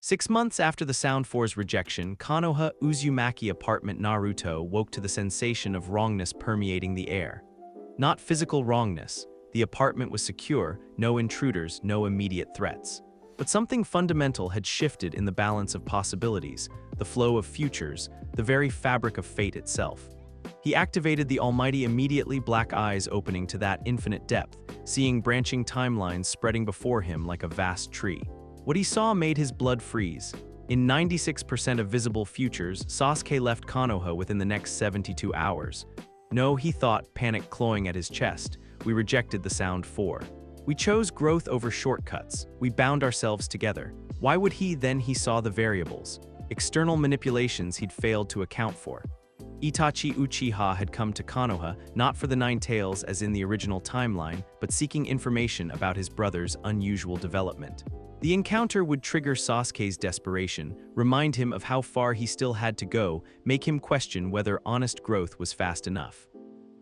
6 months after the Sound 4's rejection, Konoha Uzumaki apartment Naruto woke to the sensation of wrongness permeating the air. Not physical wrongness. The apartment was secure, no intruders, no immediate threats. But something fundamental had shifted in the balance of possibilities, the flow of futures, the very fabric of fate itself. He activated the Almighty immediately, black eyes opening to that infinite depth, seeing branching timelines spreading before him like a vast tree. What he saw made his blood freeze. In 96% of visible futures, Sasuke left Konoha within the next 72 hours. No, he thought, panic clawing at his chest, we rejected the Sound 4. We chose growth over shortcuts. We bound ourselves together. Why would he then? He saw the variables, external manipulations he'd failed to account for. Itachi Uchiha had come to Konoha not for the Nine Tails as in the original timeline, but seeking information about his brother's unusual development. The encounter would trigger Sasuke's desperation, remind him of how far he still had to go, make him question whether honest growth was fast enough.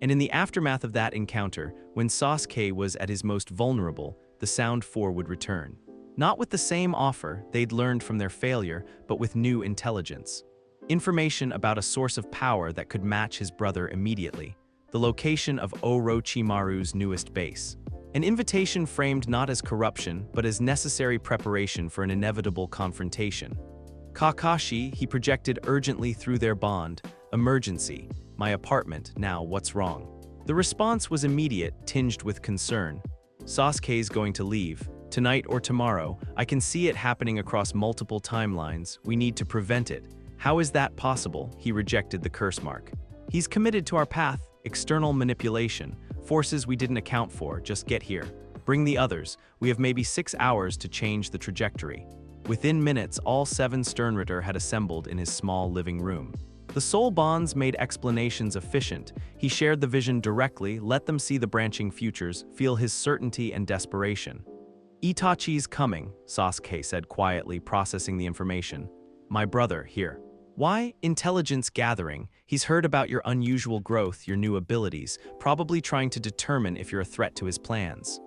And in the aftermath of that encounter, when Sasuke was at his most vulnerable, the Sound 4 would return. Not with the same offer they'd learned from their failure, but with new intelligence. Information about a source of power that could match his brother immediately. The location of Orochimaru's newest base. An invitation framed not as corruption, but as necessary preparation for an inevitable confrontation. Kakashi, he projected urgently through their bond, emergency, my apartment, now what's wrong? The response was immediate, tinged with concern. Sasuke's going to leave, tonight or tomorrow, I can see it happening across multiple timelines, we need to prevent it. How is that possible? He rejected the curse mark. He's committed to our path, external manipulation, forces we didn't account for, just get here. Bring the others, we have maybe 6 hours to change the trajectory. Within minutes, all 7 Sternritter had assembled in his small living room. The soul bonds made explanations efficient. He shared the vision directly, let them see the branching futures, feel his certainty and desperation. Itachi's coming, Sasuke said quietly, processing the information. My brother, here. Why? Intelligence gathering. He's heard about your unusual growth, your new abilities, probably trying to determine if you're a threat to his plans.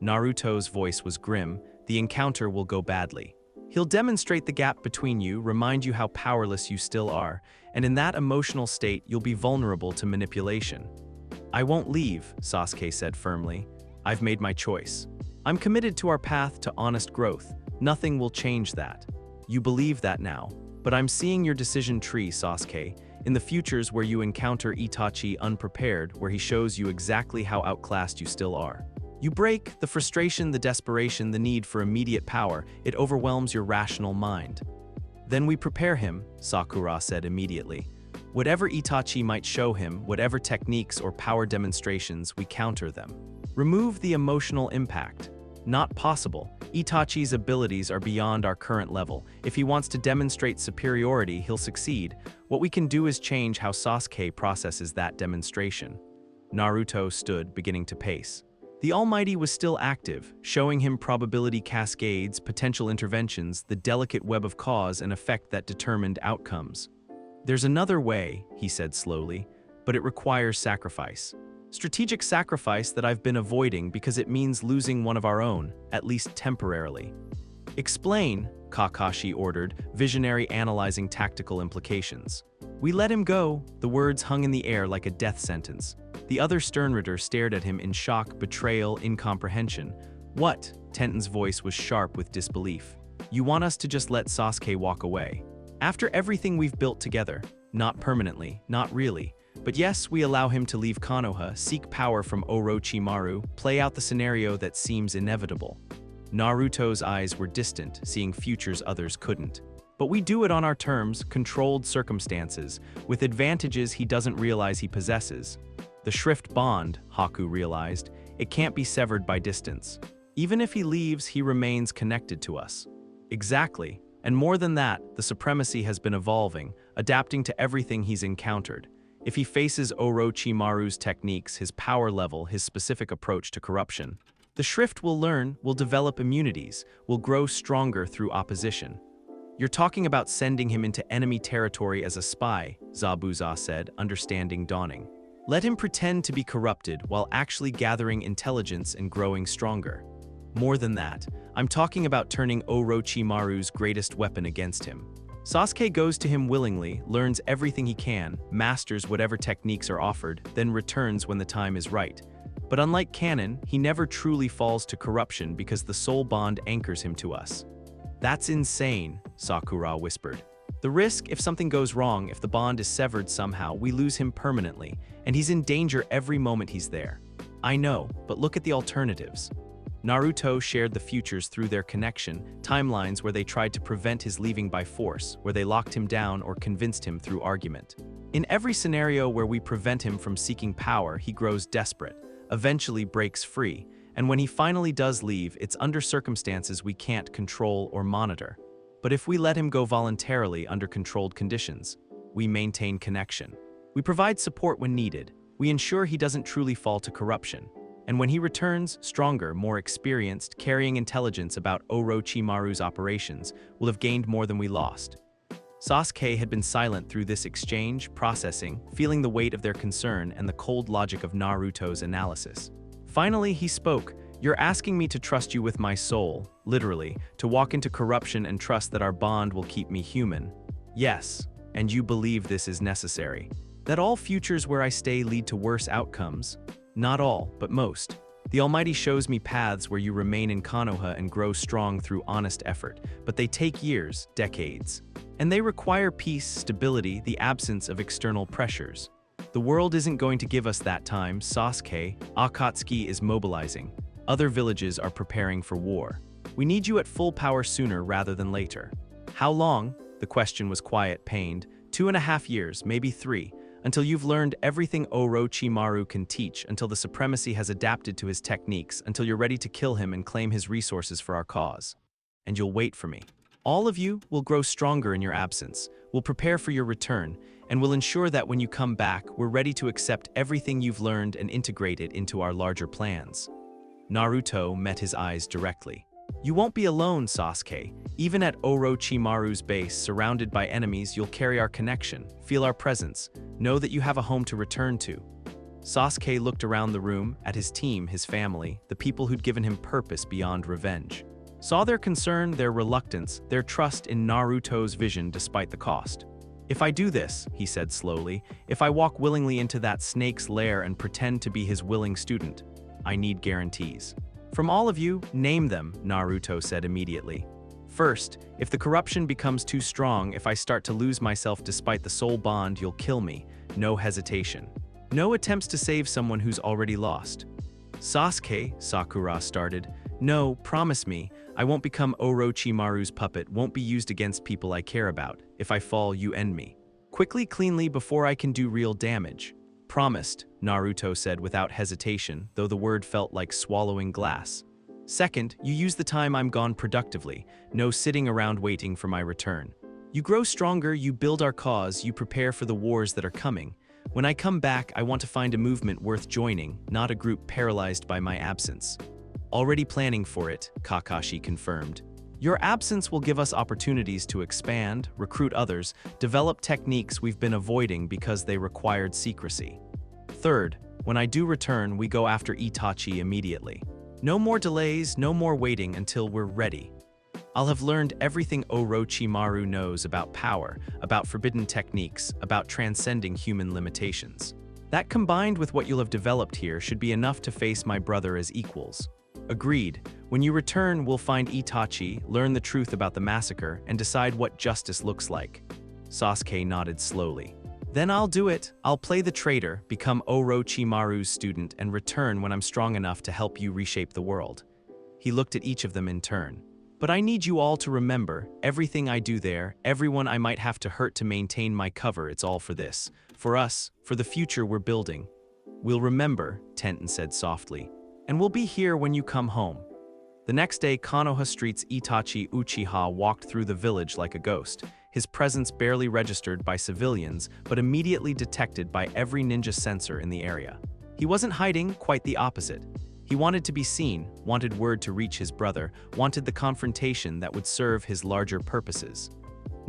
Naruto's voice was grim. The encounter will go badly. He'll demonstrate the gap between you, remind you how powerless you still are, and in that emotional state, you'll be vulnerable to manipulation. I won't leave, Sasuke said firmly. I've made my choice. I'm committed to our path to honest growth. Nothing will change that. You believe that now. But I'm seeing your decision tree, Sasuke, in the futures where you encounter Itachi unprepared, where he shows you exactly how outclassed you still are. You break, the frustration, the desperation, the need for immediate power, it overwhelms your rational mind. Then we prepare him, Sakura said immediately. Whatever Itachi might show him, whatever techniques or power demonstrations, we counter them. Remove the emotional impact. Not possible. Itachi's abilities are beyond our current level. If he wants to demonstrate superiority, he'll succeed. What we can do is change how Sasuke processes that demonstration. Naruto stood, beginning to pace. The Almighty was still active, showing him probability cascades, potential interventions, the delicate web of cause and effect that determined outcomes. There's another way, he said slowly, but it requires sacrifice. Strategic sacrifice that I've been avoiding because it means losing one of our own, at least temporarily. Explain, Kakashi ordered, visionary analyzing tactical implications. We let him go, the words hung in the air like a death sentence. The other Sternritter stared at him in shock, betrayal, incomprehension. What? Tenten's voice was sharp with disbelief. You want us to just let Sasuke walk away? After everything we've built together? Not permanently, not really. But yes, we allow him to leave Konoha, seek power from Orochimaru, play out the scenario that seems inevitable. Naruto's eyes were distant, seeing futures others couldn't. But we do it on our terms, controlled circumstances, with advantages he doesn't realize he possesses. The Shrift bond, Haku realized, it can't be severed by distance. Even if he leaves, he remains connected to us. Exactly. And more than that, the supremacy has been evolving, adapting to everything he's encountered. If he faces Orochimaru's techniques, his power level, his specific approach to corruption, the Shrift will learn, will develop immunities, will grow stronger through opposition. You're talking about sending him into enemy territory as a spy, Zabuza said, understanding dawning. Let him pretend to be corrupted while actually gathering intelligence and growing stronger. More than that, I'm talking about turning Orochimaru's greatest weapon against him. Sasuke goes to him willingly, learns everything he can, masters whatever techniques are offered, then returns when the time is right. But unlike canon, he never truly falls to corruption because the soul bond anchors him to us. That's insane, Sakura whispered. The risk, if something goes wrong, if the bond is severed somehow, we lose him permanently, and he's in danger every moment he's there. I know, but look at the alternatives. Naruto shared the futures through their connection, timelines where they tried to prevent his leaving by force, where they locked him down or convinced him through argument. In every scenario where we prevent him from seeking power, he grows desperate, eventually breaks free, and when he finally does leave, it's under circumstances we can't control or monitor. But if we let him go voluntarily under controlled conditions, we maintain connection. We provide support when needed. We ensure he doesn't truly fall to corruption. And when he returns, stronger, more experienced, carrying intelligence about Orochimaru's operations, will have gained more than we lost. Sasuke had been silent through this exchange, processing, feeling the weight of their concern and the cold logic of Naruto's analysis. Finally, he spoke. You're asking me to trust you with my soul, literally, to walk into corruption and trust that our bond will keep me human. Yes, and you believe this is necessary. That all futures where I stay lead to worse outcomes. Not all, but most. The Almighty shows me paths where you remain in Konoha and grow strong through honest effort, but they take years, decades. And they require peace, stability, the absence of external pressures. The world isn't going to give us that time, Sasuke. Akatsuki is mobilizing. Other villages are preparing for war. We need you at full power sooner rather than later. How long? The question was quiet, pained. 2.5 years, maybe 3. Until you've learned everything Orochimaru can teach, until the supremacy has adapted to his techniques, until you're ready to kill him and claim his resources for our cause. And you'll wait for me. All of you will grow stronger in your absence, will prepare for your return, and will ensure that when you come back, we're ready to accept everything you've learned and integrate it into our larger plans. Naruto met his eyes directly. You won't be alone, Sasuke. Even at Orochimaru's base, surrounded by enemies, you'll carry our connection, feel our presence, know that you have a home to return to. Sasuke looked around the room, at his team, his family, the people who'd given him purpose beyond revenge. Saw their concern, their reluctance, their trust in Naruto's vision despite the cost. If I do this, he said slowly, if I walk willingly into that snake's lair and pretend to be his willing student, I need guarantees. From all of you, name them, Naruto said immediately. First, if the corruption becomes too strong, if I start to lose myself despite the soul bond, you'll kill me. No hesitation. No attempts to save someone who's already lost. Sasuke, Sakura started. No, promise me, I won't become Orochimaru's puppet, won't be used against people I care about. If I fall, you end me. Quickly, cleanly, before I can do real damage. Promised, Naruto said without hesitation, though the word felt like swallowing glass. Second, you use the time I'm gone productively, no sitting around waiting for my return. You grow stronger, you build our cause, you prepare for the wars that are coming. When I come back, I want to find a movement worth joining, not a group paralyzed by my absence. Already planning for it, Kakashi confirmed. Your absence will give us opportunities to expand, recruit others, develop techniques we've been avoiding because they required secrecy. Third, when I do return, we go after Itachi immediately. No more delays, no more waiting until we're ready. I'll have learned everything Orochimaru knows about power, about forbidden techniques, about transcending human limitations. That combined with what you'll have developed here should be enough to face my brother as equals. Agreed. When you return, we'll find Itachi, learn the truth about the massacre, and decide what justice looks like. Sasuke nodded slowly. Then I'll do it. I'll play the traitor, become Orochimaru's student, and return when I'm strong enough to help you reshape the world. He looked at each of them in turn. But I need you all to remember, everything I do there, everyone I might have to hurt to maintain my cover, it's all for this. For us, for the future we're building. We'll remember, Tenten said softly. And we'll be here when you come home. The next day, Konoha Street's Itachi Uchiha walked through the village like a ghost, his presence barely registered by civilians, but immediately detected by every ninja sensor in the area. He wasn't hiding, quite the opposite. He wanted to be seen, wanted word to reach his brother, wanted the confrontation that would serve his larger purposes.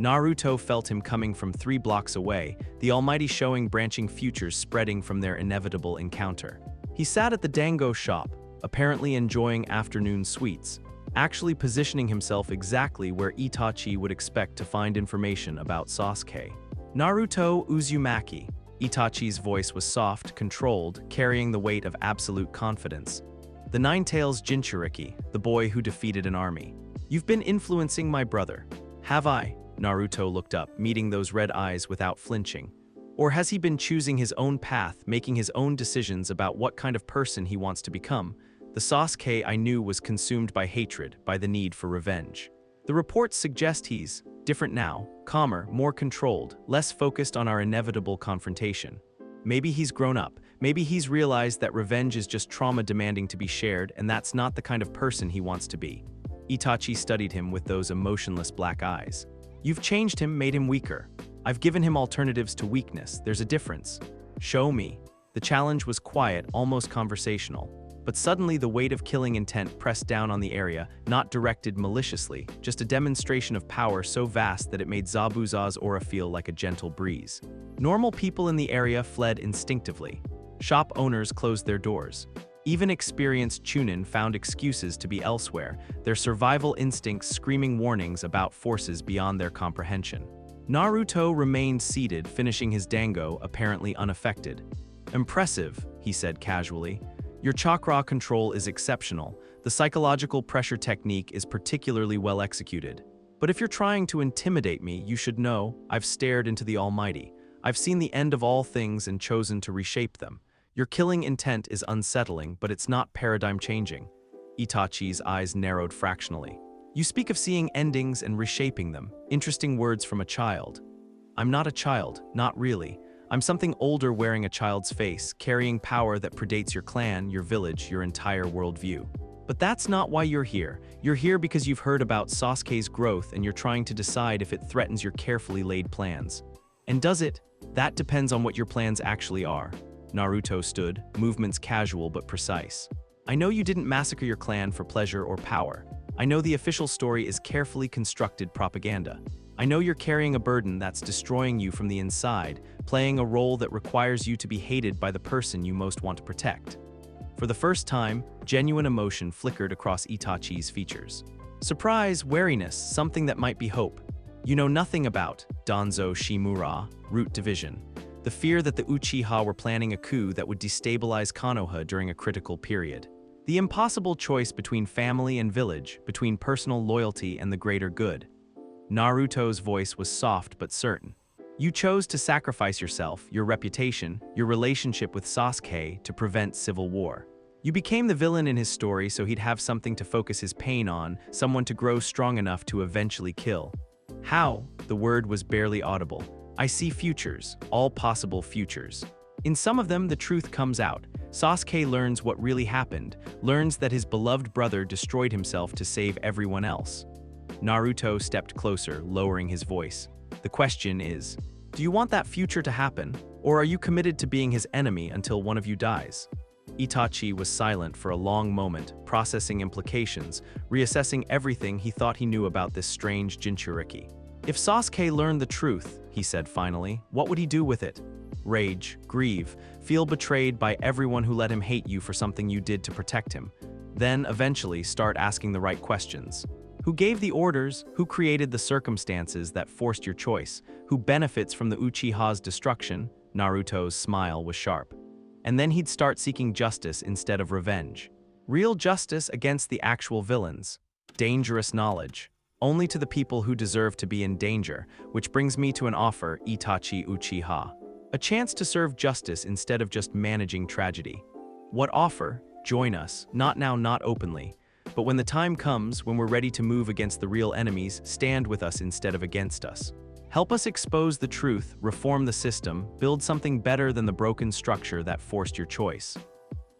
Naruto felt him coming from 3 blocks away, the Almighty showing branching futures spreading from their inevitable encounter. He sat at the dango shop, apparently enjoying afternoon sweets, actually positioning himself exactly where Itachi would expect to find information about Sasuke. Naruto Uzumaki. Itachi's voice was soft, controlled, carrying the weight of absolute confidence. The Ninetales Jinchuriki, the boy who defeated an army. You've been influencing my brother. Have I? Naruto looked up, meeting those red eyes without flinching. Or has he been choosing his own path, making his own decisions about what kind of person he wants to become? The Sasuke I knew was consumed by hatred, by the need for revenge. The reports suggest he's different now, calmer, more controlled, less focused on our inevitable confrontation. Maybe he's grown up. Maybe he's realized that revenge is just trauma demanding to be shared, and that's not the kind of person he wants to be. Itachi studied him with those emotionless black eyes. You've changed him, made him weaker. I've given him alternatives to weakness. There's a difference. Show me. The challenge was quiet, almost conversational. But suddenly the weight of killing intent pressed down on the area, not directed maliciously, just a demonstration of power so vast that it made Zabuza's aura feel like a gentle breeze. Normal people in the area fled instinctively. Shop owners closed their doors. Even experienced Chunin found excuses to be elsewhere, their survival instincts screaming warnings about forces beyond their comprehension. Naruto remained seated, finishing his dango, apparently unaffected. Impressive, he said casually. Your chakra control is exceptional. The psychological pressure technique is particularly well executed. But if you're trying to intimidate me, you should know, I've stared into the Almighty. I've seen the end of all things and chosen to reshape them. Your killing intent is unsettling, but it's not paradigm-changing. Itachi's eyes narrowed fractionally. You speak of seeing endings and reshaping them. Interesting words from a child. I'm not a child, not really. I'm something older wearing a child's face, carrying power that predates your clan, your village, your entire worldview. But that's not why you're here. You're here because you've heard about Sasuke's growth and you're trying to decide if it threatens your carefully laid plans. And does it? That depends on what your plans actually are. Naruto stood, movements casual but precise. I know you didn't massacre your clan for pleasure or power. I know the official story is carefully constructed propaganda. I know you're carrying a burden that's destroying you from the inside, playing a role that requires you to be hated by the person you most want to protect. For the first time, genuine emotion flickered across Itachi's features. Surprise, wariness, something that might be hope. You know nothing about Danzo Shimura, Root Division. The fear that the Uchiha were planning a coup that would destabilize Konoha during a critical period. The impossible choice between family and village, between personal loyalty and the greater good. Naruto's voice was soft but certain. You chose to sacrifice yourself, your reputation, your relationship with Sasuke to prevent civil war. You became the villain in his story so he'd have something to focus his pain on, someone to grow strong enough to eventually kill. How? The word was barely audible. I see futures, all possible futures. In some of them, the truth comes out. Sasuke learns what really happened, learns that his beloved brother destroyed himself to save everyone else. Naruto stepped closer, lowering his voice. The question is, do you want that future to happen, or are you committed to being his enemy until one of you dies? Itachi was silent for a long moment, processing implications, reassessing everything he thought he knew about this strange Jinchuriki. If Sasuke learned the truth, he said finally, what would he do with it? Rage, grieve, feel betrayed by everyone who let him hate you for something you did to protect him. Then, eventually, start asking the right questions. Who gave the orders? Who created the circumstances that forced your choice? Who benefits from the Uchiha's destruction? Naruto's smile was sharp. And then he'd start seeking justice instead of revenge. Real justice against the actual villains. Dangerous knowledge. Only to the people who deserve to be in danger, which brings me to an offer, Itachi Uchiha. A chance to serve justice instead of just managing tragedy. What offer? Join us, not now, not openly. But when the time comes, when we're ready to move against the real enemies, stand with us instead of against us. Help us expose the truth, reform the system, build something better than the broken structure that forced your choice.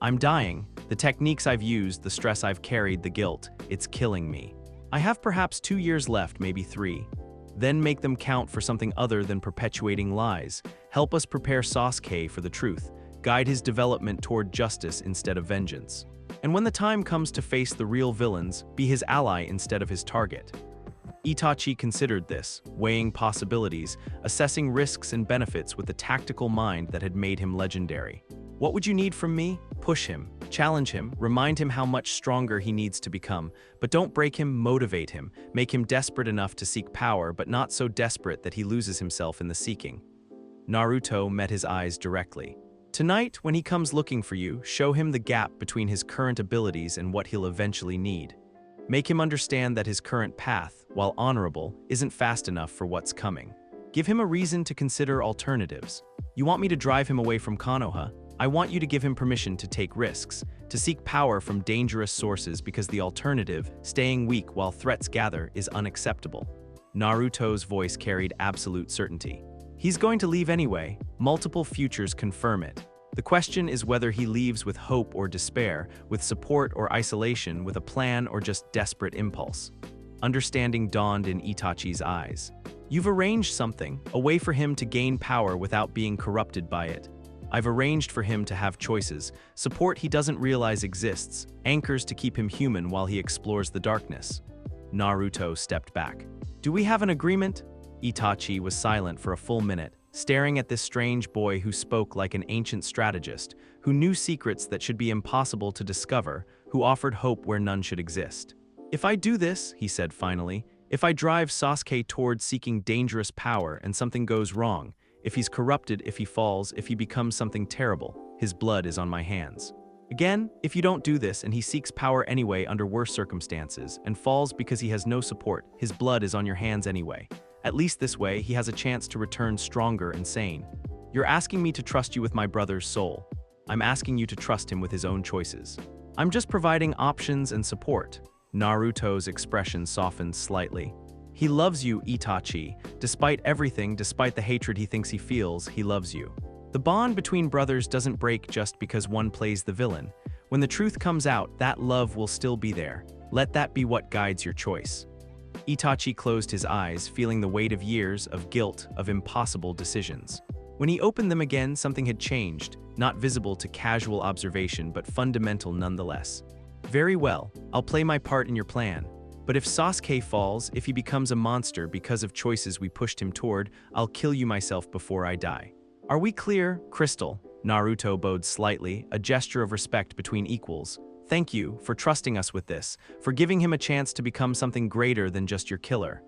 I'm dying. The techniques I've used, the stress I've carried, the guilt, it's killing me. I have perhaps 2 years left, maybe 3. Then make them count for something other than perpetuating lies. Help us prepare Sasuke for the truth. Guide his development toward justice instead of vengeance. And when the time comes to face the real villains, be his ally instead of his target. Itachi considered this, weighing possibilities, assessing risks and benefits with the tactical mind that had made him legendary. What would you need from me? Push him, challenge him, remind him how much stronger he needs to become, but don't break him, motivate him, make him desperate enough to seek power, but not so desperate that he loses himself in the seeking. Naruto met his eyes directly. Tonight, when he comes looking for you, show him the gap between his current abilities and what he'll eventually need. Make him understand that his current path, while honorable, isn't fast enough for what's coming. Give him a reason to consider alternatives. You want me to drive him away from Konoha? I want you to give him permission to take risks, to seek power from dangerous sources because the alternative, staying weak while threats gather, is unacceptable. Naruto's voice carried absolute certainty. He's going to leave anyway. Multiple futures confirm it. The question is whether he leaves with hope or despair, with support or isolation, with a plan or just desperate impulse. Understanding dawned in Itachi's eyes. You've arranged something, a way for him to gain power without being corrupted by it. I've arranged for him to have choices, support he doesn't realize exists, anchors to keep him human while he explores the darkness. Naruto stepped back. Do we have an agreement? Itachi was silent for a full minute, staring at this strange boy who spoke like an ancient strategist, who knew secrets that should be impossible to discover, who offered hope where none should exist. If I do this, he said finally, if I drive Sasuke toward seeking dangerous power and something goes wrong, if he's corrupted, if he falls, if he becomes something terrible, his blood is on my hands. Again, if you don't do this and he seeks power anyway under worse circumstances and falls because he has no support, his blood is on your hands anyway. At least this way, he has a chance to return stronger and sane. You're asking me to trust you with my brother's soul. I'm asking you to trust him with his own choices. I'm just providing options and support. Naruto's expression softened slightly. He loves you, Itachi. Despite everything, despite the hatred he thinks he feels, he loves you. The bond between brothers doesn't break just because one plays the villain. When the truth comes out, that love will still be there. Let that be what guides your choice. Itachi closed his eyes, feeling the weight of years, of guilt, of impossible decisions. When he opened them again, something had changed, not visible to casual observation, but fundamental nonetheless. Very well, I'll play my part in your plan. But if Sasuke falls, if he becomes a monster because of choices we pushed him toward, I'll kill you myself before I die. Are we clear, Crystal? Naruto bowed slightly, a gesture of respect between equals. Thank you for trusting us with this, for giving him a chance to become something greater than just your killer.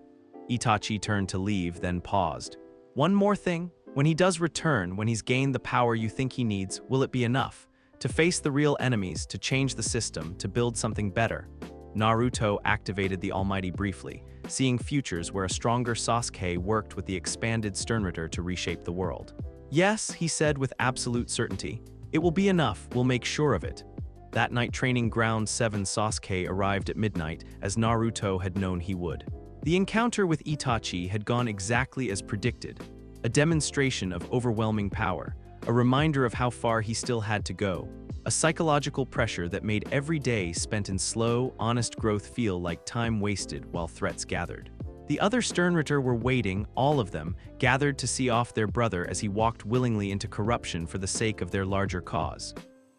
Itachi turned to leave, then paused. One more thing, when he does return, when he's gained the power you think he needs, will it be enough? To face the real enemies, to change the system, to build something better? Naruto activated the Almighty briefly, seeing futures where a stronger Sasuke worked with the expanded Sternritter to reshape the world. Yes, he said with absolute certainty. It will be enough, we'll make sure of it. That night Training Ground 7 Sasuke arrived at midnight, as Naruto had known he would. The encounter with Itachi had gone exactly as predicted. A demonstration of overwhelming power, a reminder of how far he still had to go. A psychological pressure that made every day spent in slow, honest growth feel like time wasted while threats gathered. The other Sternritter were waiting, all of them, gathered to see off their brother as he walked willingly into corruption for the sake of their larger cause.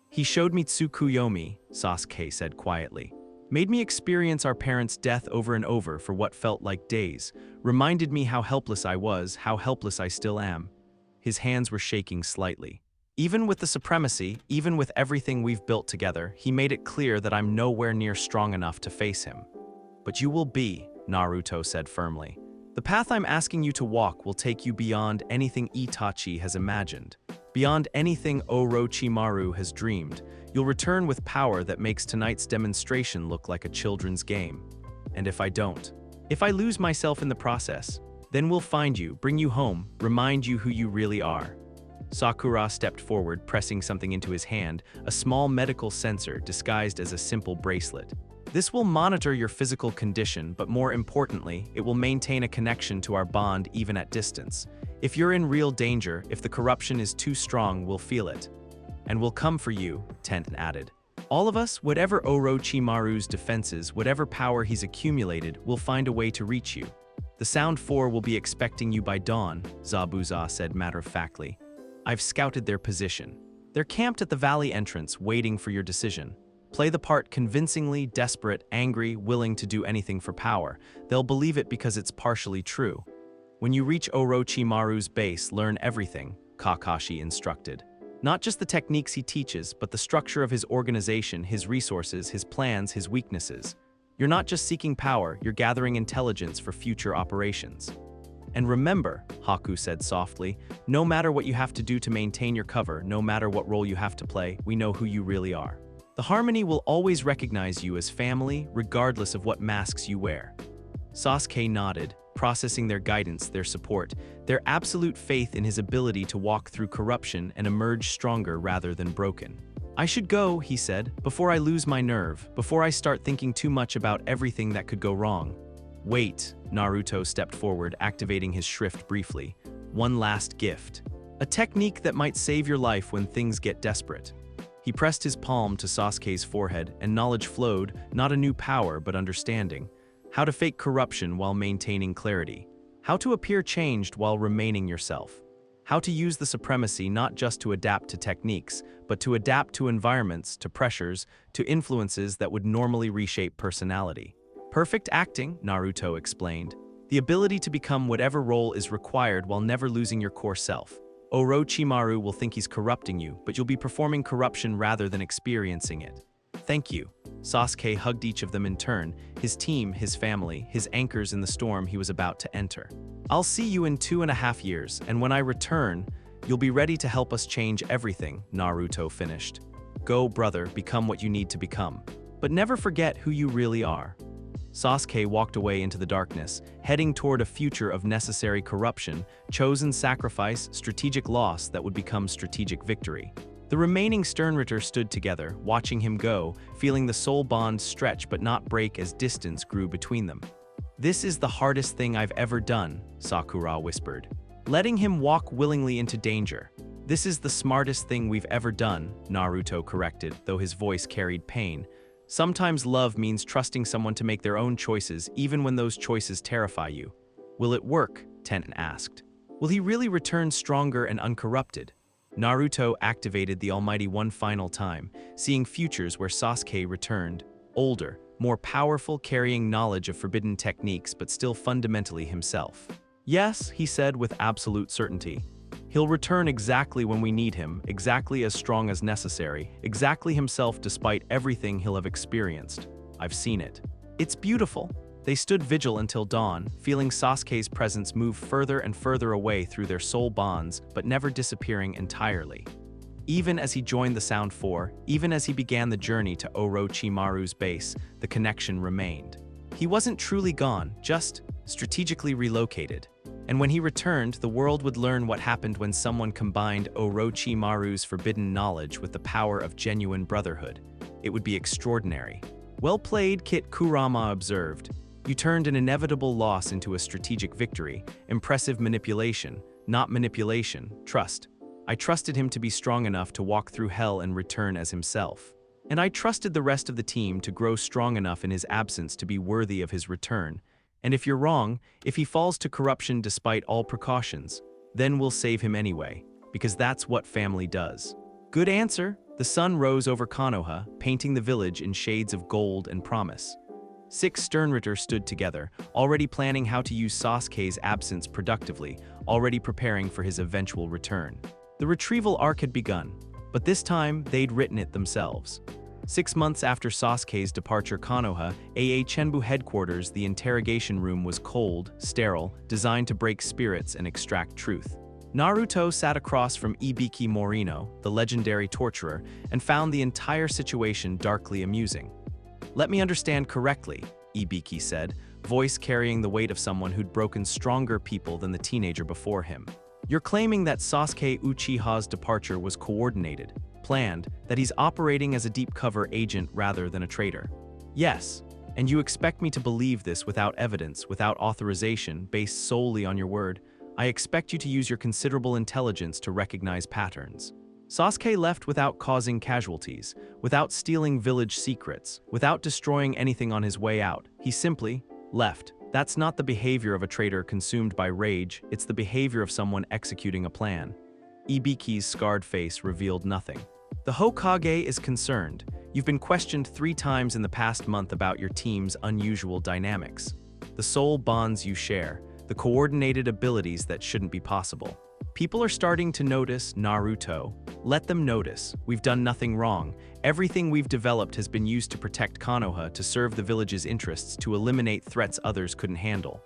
He showed me Tsukuyomi, Sasuke said quietly. Made me experience our parents' death over and over for what felt like days, reminded me how helpless I was, how helpless I still am. His hands were shaking slightly. Even with the supremacy, even with everything we've built together, he made it clear that I'm nowhere near strong enough to face him. But you will be, Naruto said firmly. The path I'm asking you to walk will take you beyond anything Itachi has imagined, beyond anything Orochimaru has dreamed. You'll return with power that makes tonight's demonstration look like a children's game. And if I don't, if I lose myself in the process, then we'll find you, bring you home, remind you who you really are. Sakura stepped forward, pressing something into his hand, a small medical sensor disguised as a simple bracelet. This will monitor your physical condition, but more importantly, it will maintain a connection to our bond even at distance. If you're in real danger, if the corruption is too strong, we'll feel it. And we'll come for you, Tenten added. All of us, whatever Orochimaru's defenses, whatever power he's accumulated, will find a way to reach you. The Sound Four will be expecting you by dawn, Zabuza said matter-of-factly. I've scouted their position. They're camped at the valley entrance, waiting for your decision. Play the part convincingly, desperate, angry, willing to do anything for power. They'll believe it because it's partially true. When you reach Orochimaru's base, learn everything, Kakashi instructed. Not just the techniques he teaches, but the structure of his organization, his resources, his plans, his weaknesses. You're not just seeking power, you're gathering intelligence for future operations. And remember, Haku said softly, no matter what you have to do to maintain your cover, no matter what role you have to play, we know who you really are. The Harmony will always recognize you as family, regardless of what masks you wear. Sasuke nodded, processing their guidance, their support, their absolute faith in his ability to walk through corruption and emerge stronger rather than broken. I should go, he said, before I lose my nerve, before I start thinking too much about everything that could go wrong. Wait, Naruto stepped forward, activating his shrift briefly. One last gift. A technique that might save your life when things get desperate. He pressed his palm to Sasuke's forehead, and knowledge flowed, not a new power but understanding. How to fake corruption while maintaining clarity. How to appear changed while remaining yourself. How to use the supremacy not just to adapt to techniques, but to adapt to environments, to pressures, to influences that would normally reshape personality. Perfect acting, Naruto explained. The ability to become whatever role is required while never losing your core self. Orochimaru will think he's corrupting you, but you'll be performing corruption rather than experiencing it. Thank you. Sasuke hugged each of them in turn, his team, his family, his anchors in the storm he was about to enter. I'll see you in 2.5 years, and when I return, you'll be ready to help us change everything, Naruto finished. Go, brother, become what you need to become. But never forget who you really are. Sasuke walked away into the darkness, heading toward a future of necessary corruption, chosen sacrifice, strategic loss that would become strategic victory. The remaining Sternritter stood together, watching him go, feeling the soul bond stretch but not break as distance grew between them. This is the hardest thing I've ever done, Sakura whispered. Letting him walk willingly into danger. This is the smartest thing we've ever done, Naruto corrected, though his voice carried pain. Sometimes love means trusting someone to make their own choices, even when those choices terrify you. Will it work? Tenten asked. Will he really return stronger and uncorrupted? Naruto activated the Almighty one final time, seeing futures where Sasuke returned, older, more powerful, carrying knowledge of forbidden techniques but still fundamentally himself. Yes, he said with absolute certainty. He'll return exactly when we need him, exactly as strong as necessary, exactly himself despite everything he'll have experienced. I've seen it. It's beautiful. They stood vigil until dawn, feeling Sasuke's presence move further and further away through their soul bonds, but never disappearing entirely. Even as he joined the Sound Four, even as he began the journey to Orochimaru's base, the connection remained. He wasn't truly gone, just strategically relocated. And when he returned, the world would learn what happened when someone combined Orochimaru's forbidden knowledge with the power of genuine brotherhood. It would be extraordinary. Well played, Kit, Kurama observed. You turned an inevitable loss into a strategic victory. Impressive manipulation, not manipulation, trust. I trusted him to be strong enough to walk through hell and return as himself. And I trusted the rest of the team to grow strong enough in his absence to be worthy of his return. And if you're wrong, if he falls to corruption despite all precautions, then we'll save him anyway, because that's what family does. Good answer. The sun rose over Konoha, painting the village in shades of gold and promise. 6 Sternritter stood together, already planning how to use Sasuke's absence productively, already preparing for his eventual return. The retrieval arc had begun, but this time they'd written it themselves. 6 months after Sasuke's departure, Konoha, Chenbu headquarters, the interrogation room was cold, sterile, designed to break spirits and extract truth. Naruto sat across from Ibiki Morino, the legendary torturer, and found the entire situation darkly amusing. Let me understand correctly, Ibiki said, voice carrying the weight of someone who'd broken stronger people than the teenager before him. You're claiming that Sasuke Uchiha's departure was coordinated, planned, that he's operating as a deep cover agent rather than a traitor. Yes, and you expect me to believe this without evidence, without authorization, based solely on your word. I expect you to use your considerable intelligence to recognize patterns. Sasuke left without causing casualties, without stealing village secrets, without destroying anything on his way out. He simply left. That's not the behavior of a traitor consumed by rage, it's the behavior of someone executing a plan. Ibiki's scarred face revealed nothing. The Hokage is concerned. You've been questioned 3 times in the past month about your team's unusual dynamics. The soul bonds you share, the coordinated abilities that shouldn't be possible. People are starting to notice, Naruto. Let them notice. We've done nothing wrong. Everything we've developed has been used to protect Konoha, to serve the village's interests, to eliminate threats others couldn't handle.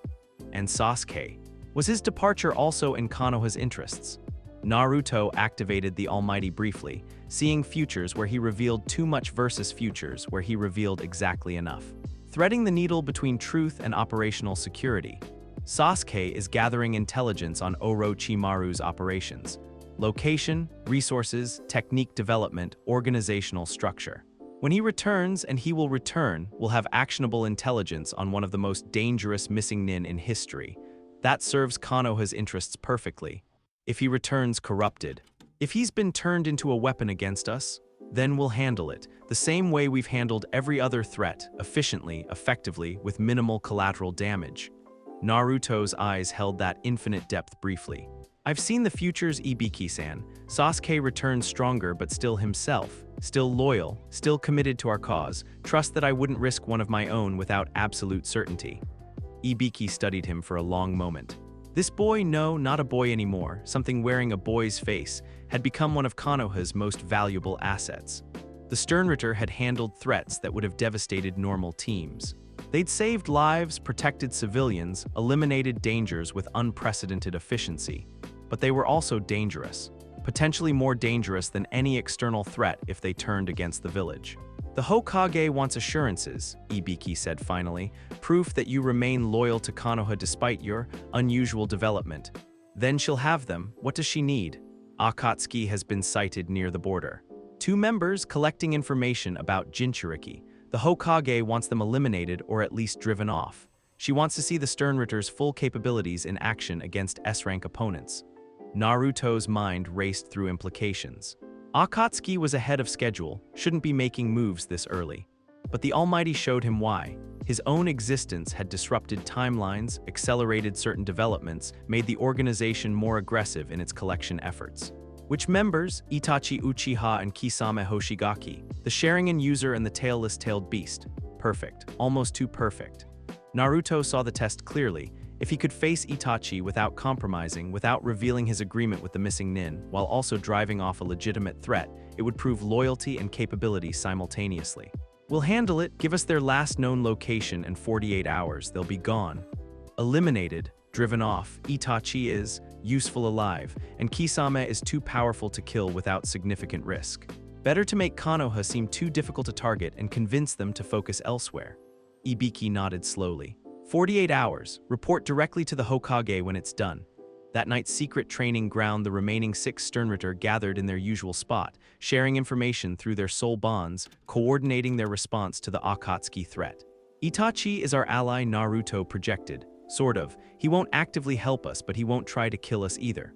And Sasuke. Was his departure also in Konoha's interests? Naruto activated the Almighty briefly, seeing futures where he revealed too much versus futures where he revealed exactly enough. Threading the needle between truth and operational security. Sasuke is gathering intelligence on Orochimaru's operations. Location, resources, technique development, organizational structure. When he returns, and he will return, we'll have actionable intelligence on one of the most dangerous missing nin in history. That serves Konoha's interests perfectly. If he returns corrupted, if he's been turned into a weapon against us, then we'll handle it, the same way we've handled every other threat, efficiently, effectively, with minimal collateral damage. Naruto's eyes held that infinite depth briefly. I've seen the futures, Ibiki-san. Sasuke returns stronger but still himself, still loyal, still committed to our cause. Trust that I wouldn't risk one of my own without absolute certainty. Ibiki studied him for a long moment. This boy, no, not a boy anymore, something wearing a boy's face, had become one of Konoha's most valuable assets. The Sternritter had handled threats that would have devastated normal teams. They'd saved lives, protected civilians, eliminated dangers with unprecedented efficiency. But they were also dangerous, potentially more dangerous than any external threat if they turned against the village. The Hokage wants assurances, Ibiki said finally, proof that you remain loyal to Konoha despite your unusual development. Then she'll have them. What does she need? Akatsuki has been sighted near the border. 2 members collecting information about Jinchuriki. The Hokage wants them eliminated or at least driven off. She wants to see the Sternritter's full capabilities in action against S-rank opponents. Naruto's mind raced through implications. Akatsuki was ahead of schedule, shouldn't be making moves this early. But the Almighty showed him why. His own existence had disrupted timelines, accelerated certain developments, made the organization more aggressive in its collection efforts. Which members? Itachi Uchiha and Kisame Hoshigaki. The Sharingan user and the tailless-tailed beast. Perfect. Almost too perfect. Naruto saw the test clearly. If he could face Itachi without compromising, without revealing his agreement with the missing nin, while also driving off a legitimate threat, it would prove loyalty and capability simultaneously. We'll handle it. Give us their last known location and 48 hours. They'll be gone. Eliminated. Driven off. Itachi is useful alive, and Kisame is too powerful to kill without significant risk. Better to make Konoha seem too difficult to target and convince them to focus elsewhere. Ibiki nodded slowly. 48 hours. Report directly to the Hokage when it's done. That night's secret training ground, the remaining 6 Sternritter gathered in their usual spot, sharing information through their soul bonds, coordinating their response to the Akatsuki threat. Itachi is our ally, Naruto projected. Sort of. He won't actively help us, but he won't try to kill us either.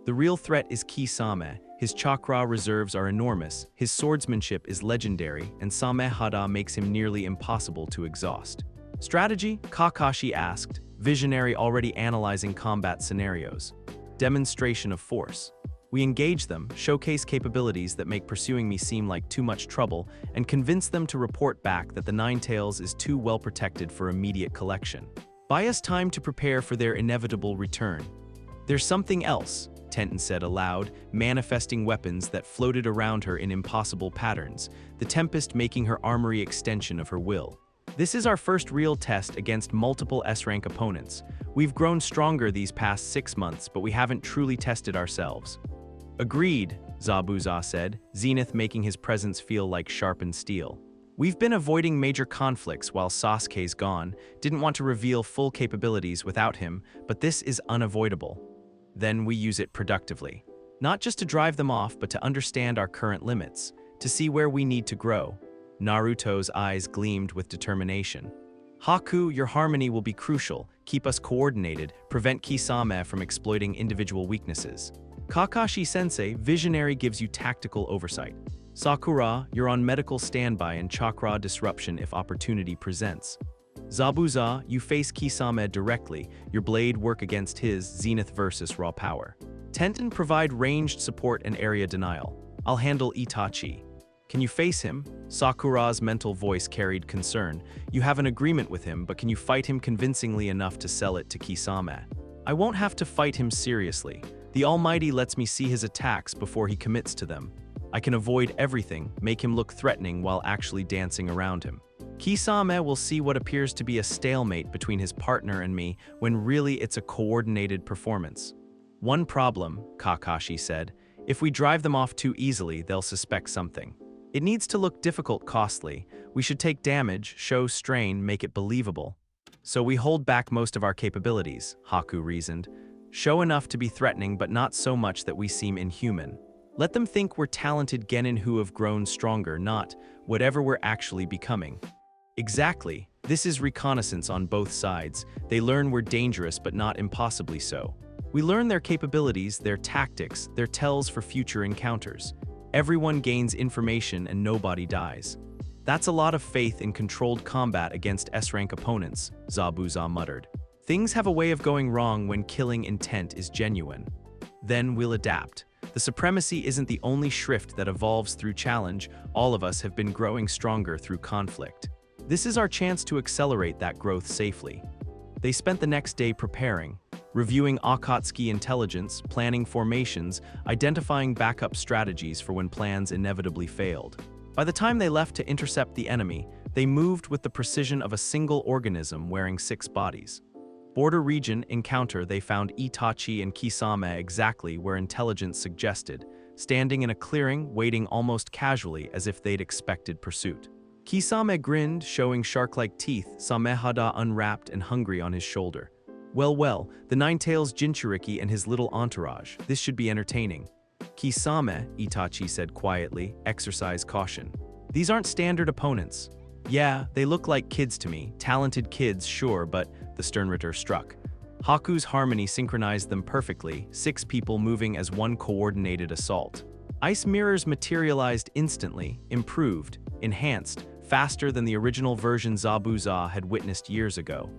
The real threat is Kisame. His chakra reserves are enormous, his swordsmanship is legendary, and Samehada makes him nearly impossible to exhaust. Strategy? Kakashi asked, visionary already analyzing combat scenarios. Demonstration of force. We engage them, showcase capabilities that make pursuing me seem like too much trouble, and convince them to report back that the Nine Tails is too well protected for immediate collection. Buy us time to prepare for their inevitable return. There's something else, Tenten said aloud, manifesting weapons that floated around her in impossible patterns, the Tempest making her armory extension of her will. This is our first real test against multiple S-rank opponents. We've grown stronger these past 6 months, but we haven't truly tested ourselves. Agreed, Zabuza said, Zenith making his presence feel like sharpened steel. We've been avoiding major conflicts while Sasuke's gone, didn't want to reveal full capabilities without him, but this is unavoidable. Then we use it productively. Not just to drive them off, but to understand our current limits, to see where we need to grow. Naruto's eyes gleamed with determination. Haku, your harmony will be crucial. Keep us coordinated, prevent Kisame from exploiting individual weaknesses. Kakashi-sensei, visionary gives you tactical oversight. Sakura, you're on medical standby and chakra disruption if opportunity presents. Zabuza, you face Kisame directly, your blade work against his, zenith versus raw power. Tenten, provide ranged support and area denial. I'll handle Itachi. Can you face him? Sakura's mental voice carried concern. You have an agreement with him, but can you fight him convincingly enough to sell it to Kisame? I won't have to fight him seriously. The Almighty lets me see his attacks before he commits to them. I can avoid everything, make him look threatening while actually dancing around him. Kisame will see what appears to be a stalemate between his partner and me when really it's a coordinated performance. One problem, Kakashi said, if we drive them off too easily, they'll suspect something. It needs to look difficult, costly. We should take damage, show strain, make it believable. So we hold back most of our capabilities, Haku reasoned. Show enough to be threatening, but not so much that we seem inhuman. Let them think we're talented genin who have grown stronger, not whatever we're actually becoming. Exactly. This is reconnaissance on both sides. They learn we're dangerous, but not impossibly so. We learn their capabilities, their tactics, their tells for future encounters. Everyone gains information and nobody dies. That's a lot of faith in controlled combat against S-rank opponents, Zabuza muttered. Things have a way of going wrong when killing intent is genuine. Then we'll adapt. The supremacy isn't the only shrift that evolves through challenge. All of us have been growing stronger through conflict. This is our chance to accelerate that growth safely. They spent the next day preparing, reviewing Akatsuki intelligence, planning formations, identifying backup strategies for when plans inevitably failed. By the time they left to intercept the enemy, they moved with the precision of a single organism wearing 6 bodies. Border region encounter, they found Itachi and Kisame exactly where intelligence suggested, standing in a clearing, waiting almost casually as if they'd expected pursuit. Kisame grinned, showing shark-like teeth, Samehada unwrapped and hungry on his shoulder. Well, the Nine-Tails Jinchuriki and his little entourage. This should be entertaining. Kisame, Itachi said quietly, exercise caution. These aren't standard opponents. Yeah, they look like kids to me, talented kids, sure, but the Sternritter struck. Haku's harmony synchronized them perfectly, 6 people moving as one coordinated assault. Ice mirrors materialized instantly, improved, enhanced, faster than the original version Zabuza had witnessed years ago.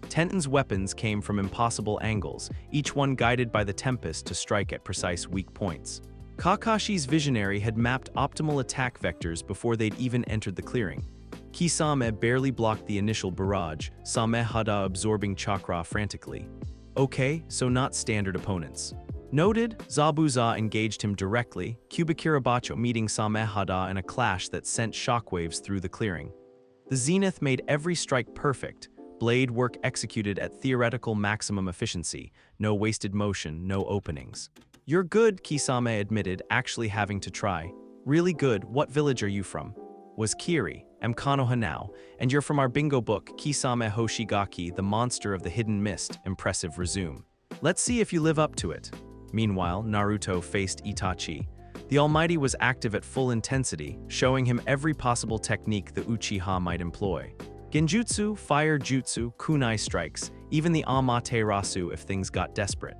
Tenten's weapons came from impossible angles, each one guided by the Tempest to strike at precise weak points. Kakashi's visionary had mapped optimal attack vectors before they'd even entered the clearing. Kisame barely blocked the initial barrage, Samehada absorbing chakra frantically. Okay, so not standard opponents. Noted, Zabuza engaged him directly, Kubikirabacho meeting Samehada in a clash that sent shockwaves through the clearing. The Zenith made every strike perfect, blade work executed at theoretical maximum efficiency, no wasted motion, no openings. You're good, Kisame admitted, actually having to try. Really good. What village are you from? Was Kiri. Am Konoha now, and you're from our bingo book, Kisame Hoshigaki, the monster of the hidden mist. Impressive. Resume. Let's see if you live up to it. Meanwhile, Naruto faced Itachi. The Almighty was active at full intensity, showing him every possible technique the Uchiha might employ. Genjutsu, fire jutsu, kunai strikes, even the Amaterasu if things got desperate.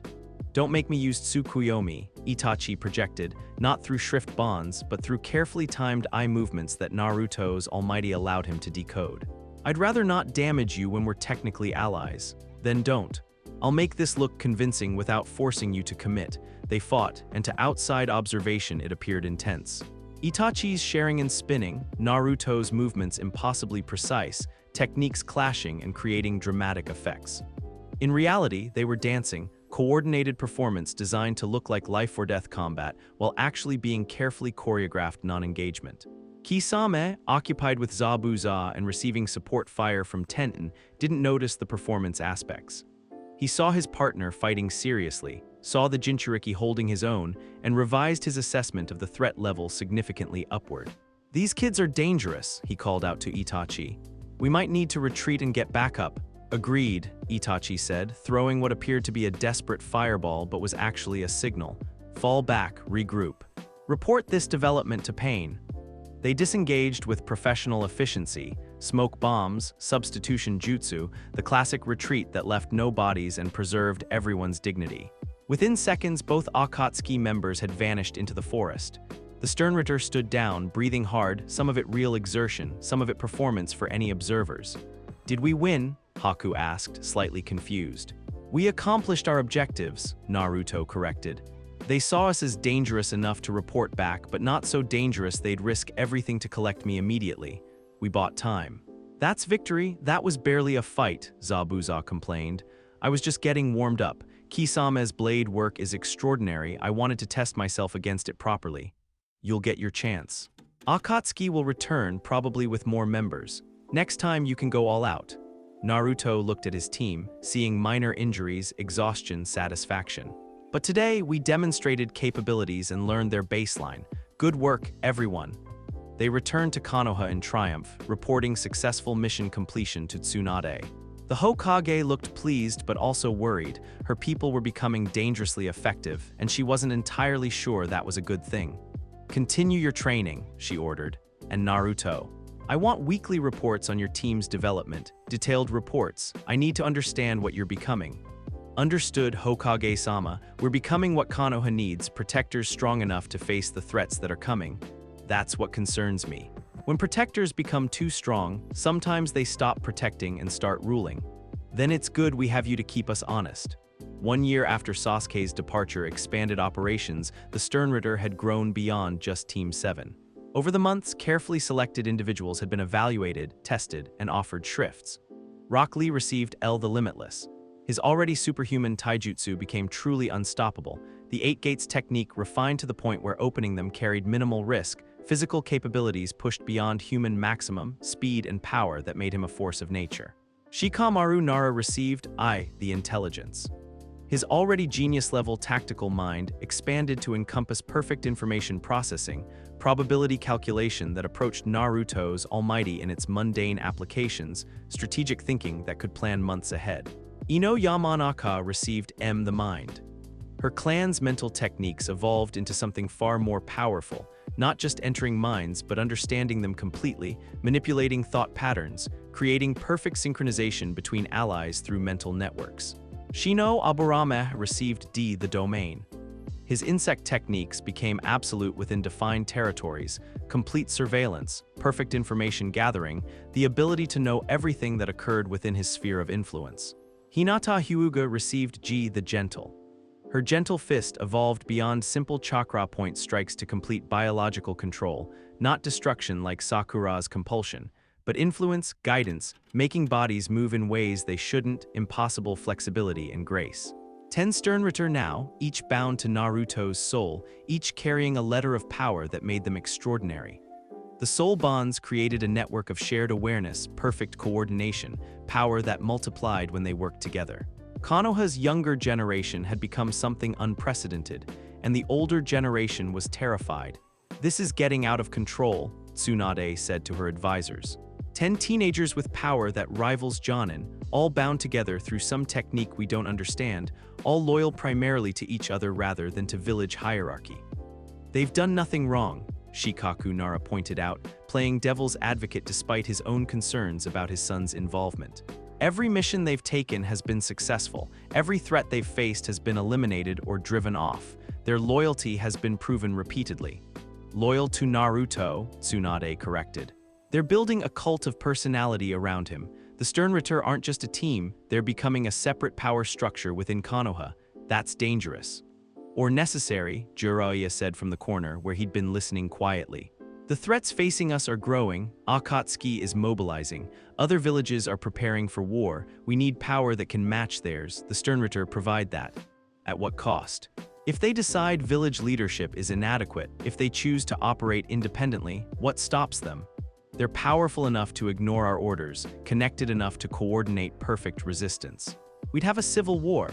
Don't make me use Tsukuyomi, Itachi projected, not through shrift bonds, but through carefully timed eye movements that Naruto's Almighty allowed him to decode. I'd rather not damage you when we're technically allies. Then don't. I'll make this look convincing without forcing you to commit. They fought, and to outside observation it appeared intense. Itachi's sharing and spinning, Naruto's movements impossibly precise, techniques clashing and creating dramatic effects. In reality, they were dancing, coordinated performance designed to look like life-or-death combat while actually being carefully choreographed non-engagement. Kisame, occupied with Zabuza and receiving support fire from Tenten, didn't notice the performance aspects. He saw his partner fighting seriously, saw the Jinchuriki holding his own, and revised his assessment of the threat level significantly upward. These kids are dangerous, he called out to Itachi. We might need to retreat and get backup. Agreed, Itachi said, throwing what appeared to be a desperate fireball but was actually a signal. Fall back, regroup. Report this development to Pain. They disengaged with professional efficiency, smoke bombs, substitution jutsu, the classic retreat that left no bodies and preserved everyone's dignity. Within seconds, both Akatsuki members had vanished into the forest. The Sternritter stood down, breathing hard, some of it real exertion, some of it performance for any observers. Did we win? Haku asked, slightly confused. We accomplished our objectives, Naruto corrected. They saw us as dangerous enough to report back, but not so dangerous they'd risk everything to collect me immediately. We bought time. That's victory. That was barely a fight, Zabuza complained. I was just getting warmed up. Kisame's blade work is extraordinary. I wanted to test myself against it properly. You'll get your chance. Akatsuki will return, probably with more members. Next time you can go all out. Naruto looked at his team, seeing minor injuries, exhaustion, satisfaction. But today, we demonstrated capabilities and learned their baseline. Good work, everyone. They returned to Konoha in triumph, reporting successful mission completion to Tsunade. The Hokage looked pleased but also worried. Her people were becoming dangerously effective, and she wasn't entirely sure that was a good thing. Continue your training, she ordered. And Naruto, I want weekly reports on your team's development, detailed reports. I need to understand what you're becoming. Understood, Hokage-sama. We're becoming what Konoha needs, protectors strong enough to face the threats that are coming. That's what concerns me. When protectors become too strong, sometimes they stop protecting and start ruling. Then it's good we have you to keep us honest. 1 year after Sasuke's departure expanded operations, the Sternritter had grown beyond just Team 7. Over the months, carefully selected individuals had been evaluated, tested, and offered shrifts. Rock Lee received L the Limitless. His already superhuman taijutsu became truly unstoppable. The 8 gates technique refined to the point where opening them carried minimal risk, physical capabilities pushed beyond human maximum, speed and power that made him a force of nature. Shikamaru Nara received I, the Intelligence. His already genius-level tactical mind expanded to encompass perfect information processing, probability calculation that approached Naruto's almighty in its mundane applications, strategic thinking that could plan months ahead. Ino Yamanaka received M the Mind. Her clan's mental techniques evolved into something far more powerful, not just entering minds but understanding them completely, manipulating thought patterns, creating perfect synchronization between allies through mental networks. Shino Aburame received D the Domain. His insect techniques became absolute within defined territories, complete surveillance, perfect information gathering, the ability to know everything that occurred within his sphere of influence. Hinata Hyuga received G the Gentle. Her gentle fist evolved beyond simple chakra point strikes to complete biological control, not destruction like Sakura's compulsion, but influence, guidance, making bodies move in ways they shouldn't, impossible flexibility and grace. 10 Sternritter now, each bound to Naruto's soul, each carrying a letter of power that made them extraordinary. The soul bonds created a network of shared awareness, perfect coordination, power that multiplied when they worked together. Konoha's younger generation had become something unprecedented, and the older generation was terrified. This is getting out of control, Tsunade said to her advisors. 10 teenagers with power that rivals Jonin, all bound together through some technique we don't understand, all loyal primarily to each other rather than to village hierarchy. They've done nothing wrong, Shikaku Nara pointed out, playing devil's advocate despite his own concerns about his son's involvement. Every mission they've taken has been successful. Every threat they've faced has been eliminated or driven off. Their loyalty has been proven repeatedly. Loyal to Naruto, Tsunade corrected. They're building a cult of personality around him. The Sternritter aren't just a team, they're becoming a separate power structure within Konoha. That's dangerous. Or necessary, Jiraiya said from the corner where he'd been listening quietly. The threats facing us are growing, Akatsuki is mobilizing, other villages are preparing for war, we need power that can match theirs, the Sternritter provide that. At what cost? If they decide village leadership is inadequate, if they choose to operate independently, what stops them? They're powerful enough to ignore our orders, connected enough to coordinate perfect resistance. We'd have a civil war.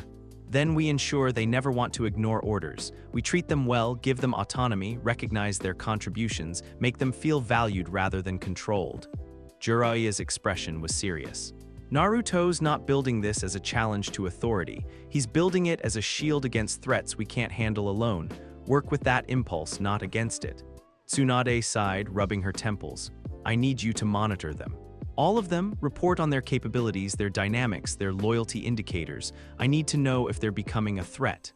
Then we ensure they never want to ignore orders. We treat them well, give them autonomy, recognize their contributions, make them feel valued rather than controlled. Jiraiya's expression was serious. Naruto's not building this as a challenge to authority. He's building it as a shield against threats we can't handle alone. Work with that impulse, not against it. Tsunade sighed, rubbing her temples. I need you to monitor them. All of them, report on their capabilities, their dynamics, their loyalty indicators. I need to know if they're becoming a threat.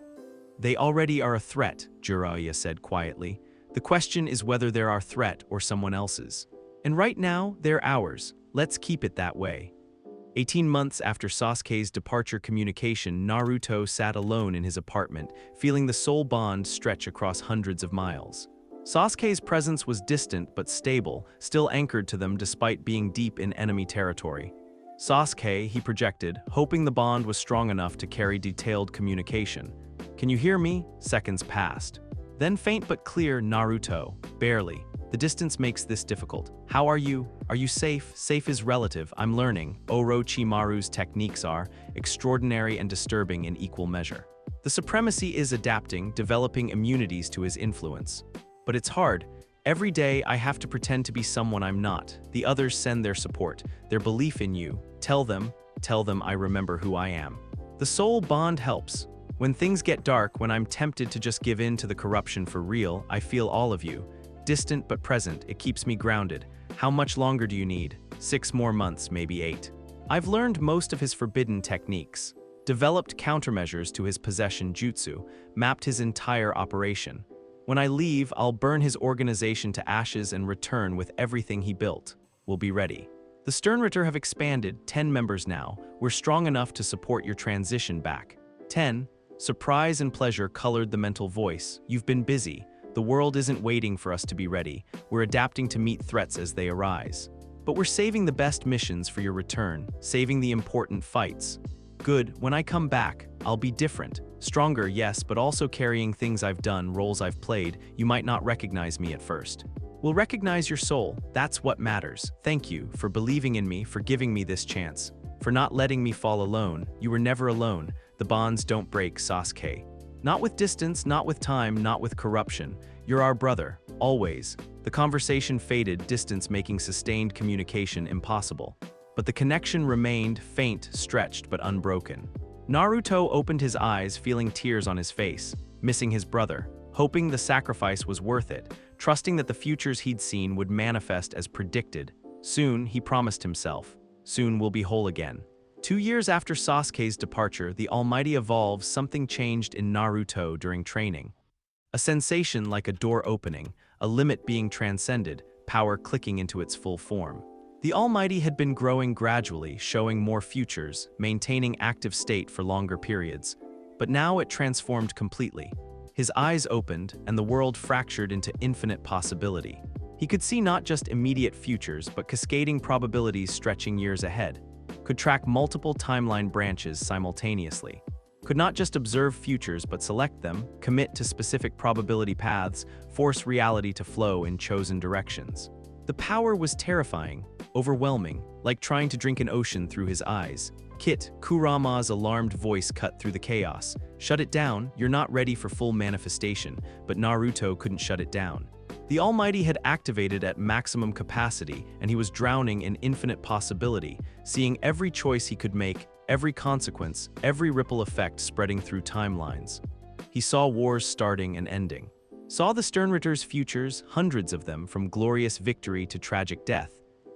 They already are a threat, Jiraiya said quietly. The question is whether they're our threat or someone else's. And right now, they're ours. Let's keep it that way. 18 months after Sasuke's departure communication, Naruto sat alone in his apartment, feeling the soul bond stretch across hundreds of miles. Sasuke's presence was distant but stable, still anchored to them despite being deep in enemy territory. Sasuke, he projected, hoping the bond was strong enough to carry detailed communication. Can you hear me? Seconds passed. Then faint but clear, Naruto. Barely. The distance makes this difficult. How are you? Are you safe? Safe is relative. I'm learning. Orochimaru's techniques are extraordinary and disturbing in equal measure. The supremacy is adapting, developing immunities to his influence. But it's hard. Every day I have to pretend to be someone I'm not. The others send their support, their belief in you. Tell them I remember who I am. The soul bond helps. When things get dark, when I'm tempted to just give in to the corruption for real, I feel all of you. Distant but present, it keeps me grounded. How much longer do you need? 6 more months, maybe 8. I've learned most of his forbidden techniques, developed countermeasures to his possession jutsu, mapped his entire operation. When I leave, I'll burn his organization to ashes and return with everything he built. We'll be ready. The Sternritter have expanded, 10 members now. We're strong enough to support your transition back. 10. Surprise and pleasure colored the mental voice. You've been busy. The world isn't waiting for us to be ready. We're adapting to meet threats as they arise. But we're saving the best missions for your return, saving the important fights. Good, when I come back, I'll be different. Stronger, yes, but also carrying things I've done, roles I've played. You might not recognize me at first. We'll recognize your soul. That's what matters. Thank you for believing in me, for giving me this chance, for not letting me fall alone. You were never alone. The bonds don't break, Sasuke. Not with distance, not with time, not with corruption. You're our brother, always. The conversation faded, distance making sustained communication impossible. But the connection remained, faint, stretched, but unbroken. Naruto opened his eyes, feeling tears on his face, missing his brother, hoping the sacrifice was worth it, trusting that the futures he'd seen would manifest as predicted. Soon, he promised himself, soon we'll be whole again. 2 years after Sasuke's departure, the Almighty evolves. Something changed in Naruto during training. A sensation like a door opening, a limit being transcended, power clicking into its full form. The Almighty had been growing gradually, showing more futures, maintaining active state for longer periods. But now it transformed completely. His eyes opened, and the world fractured into infinite possibility. He could see not just immediate futures, but cascading probabilities stretching years ahead. Could track multiple timeline branches simultaneously. Could not just observe futures, but select them, commit to specific probability paths, force reality to flow in chosen directions. The power was terrifying, overwhelming, like trying to drink an ocean through his eyes. Kit, Kurama's alarmed voice cut through the chaos. Shut it down, you're not ready for full manifestation, but Naruto couldn't shut it down. The Almighty had activated at maximum capacity, and he was drowning in infinite possibility, seeing every choice he could make, every consequence, every ripple effect spreading through timelines. He saw wars starting and ending. Saw the Sternritter's futures, hundreds of them, from glorious victory to tragic death.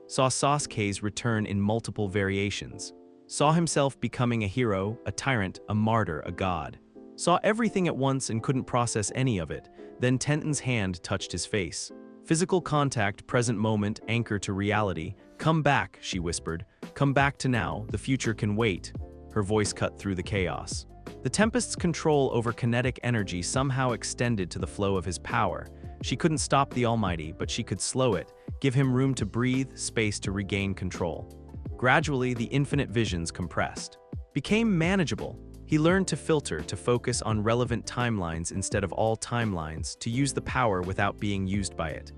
Saw Sasuke's return in multiple variations. Saw himself becoming a hero, a tyrant, a martyr, a god. Saw everything at once and couldn't process any of it. Then Tenten's hand touched his face. Physical contact, present moment, anchor to reality. Come back, she whispered. Come back to now, the future can wait. Her voice cut through the chaos. The Tempest's control over kinetic energy somehow extended to the flow of his power. She couldn't stop the Almighty, but she could slow it, give him room to breathe, space to regain control. Gradually, the infinite visions compressed. Became manageable. He learned to filter, to focus on relevant timelines instead of all timelines, to use the power without being used by it.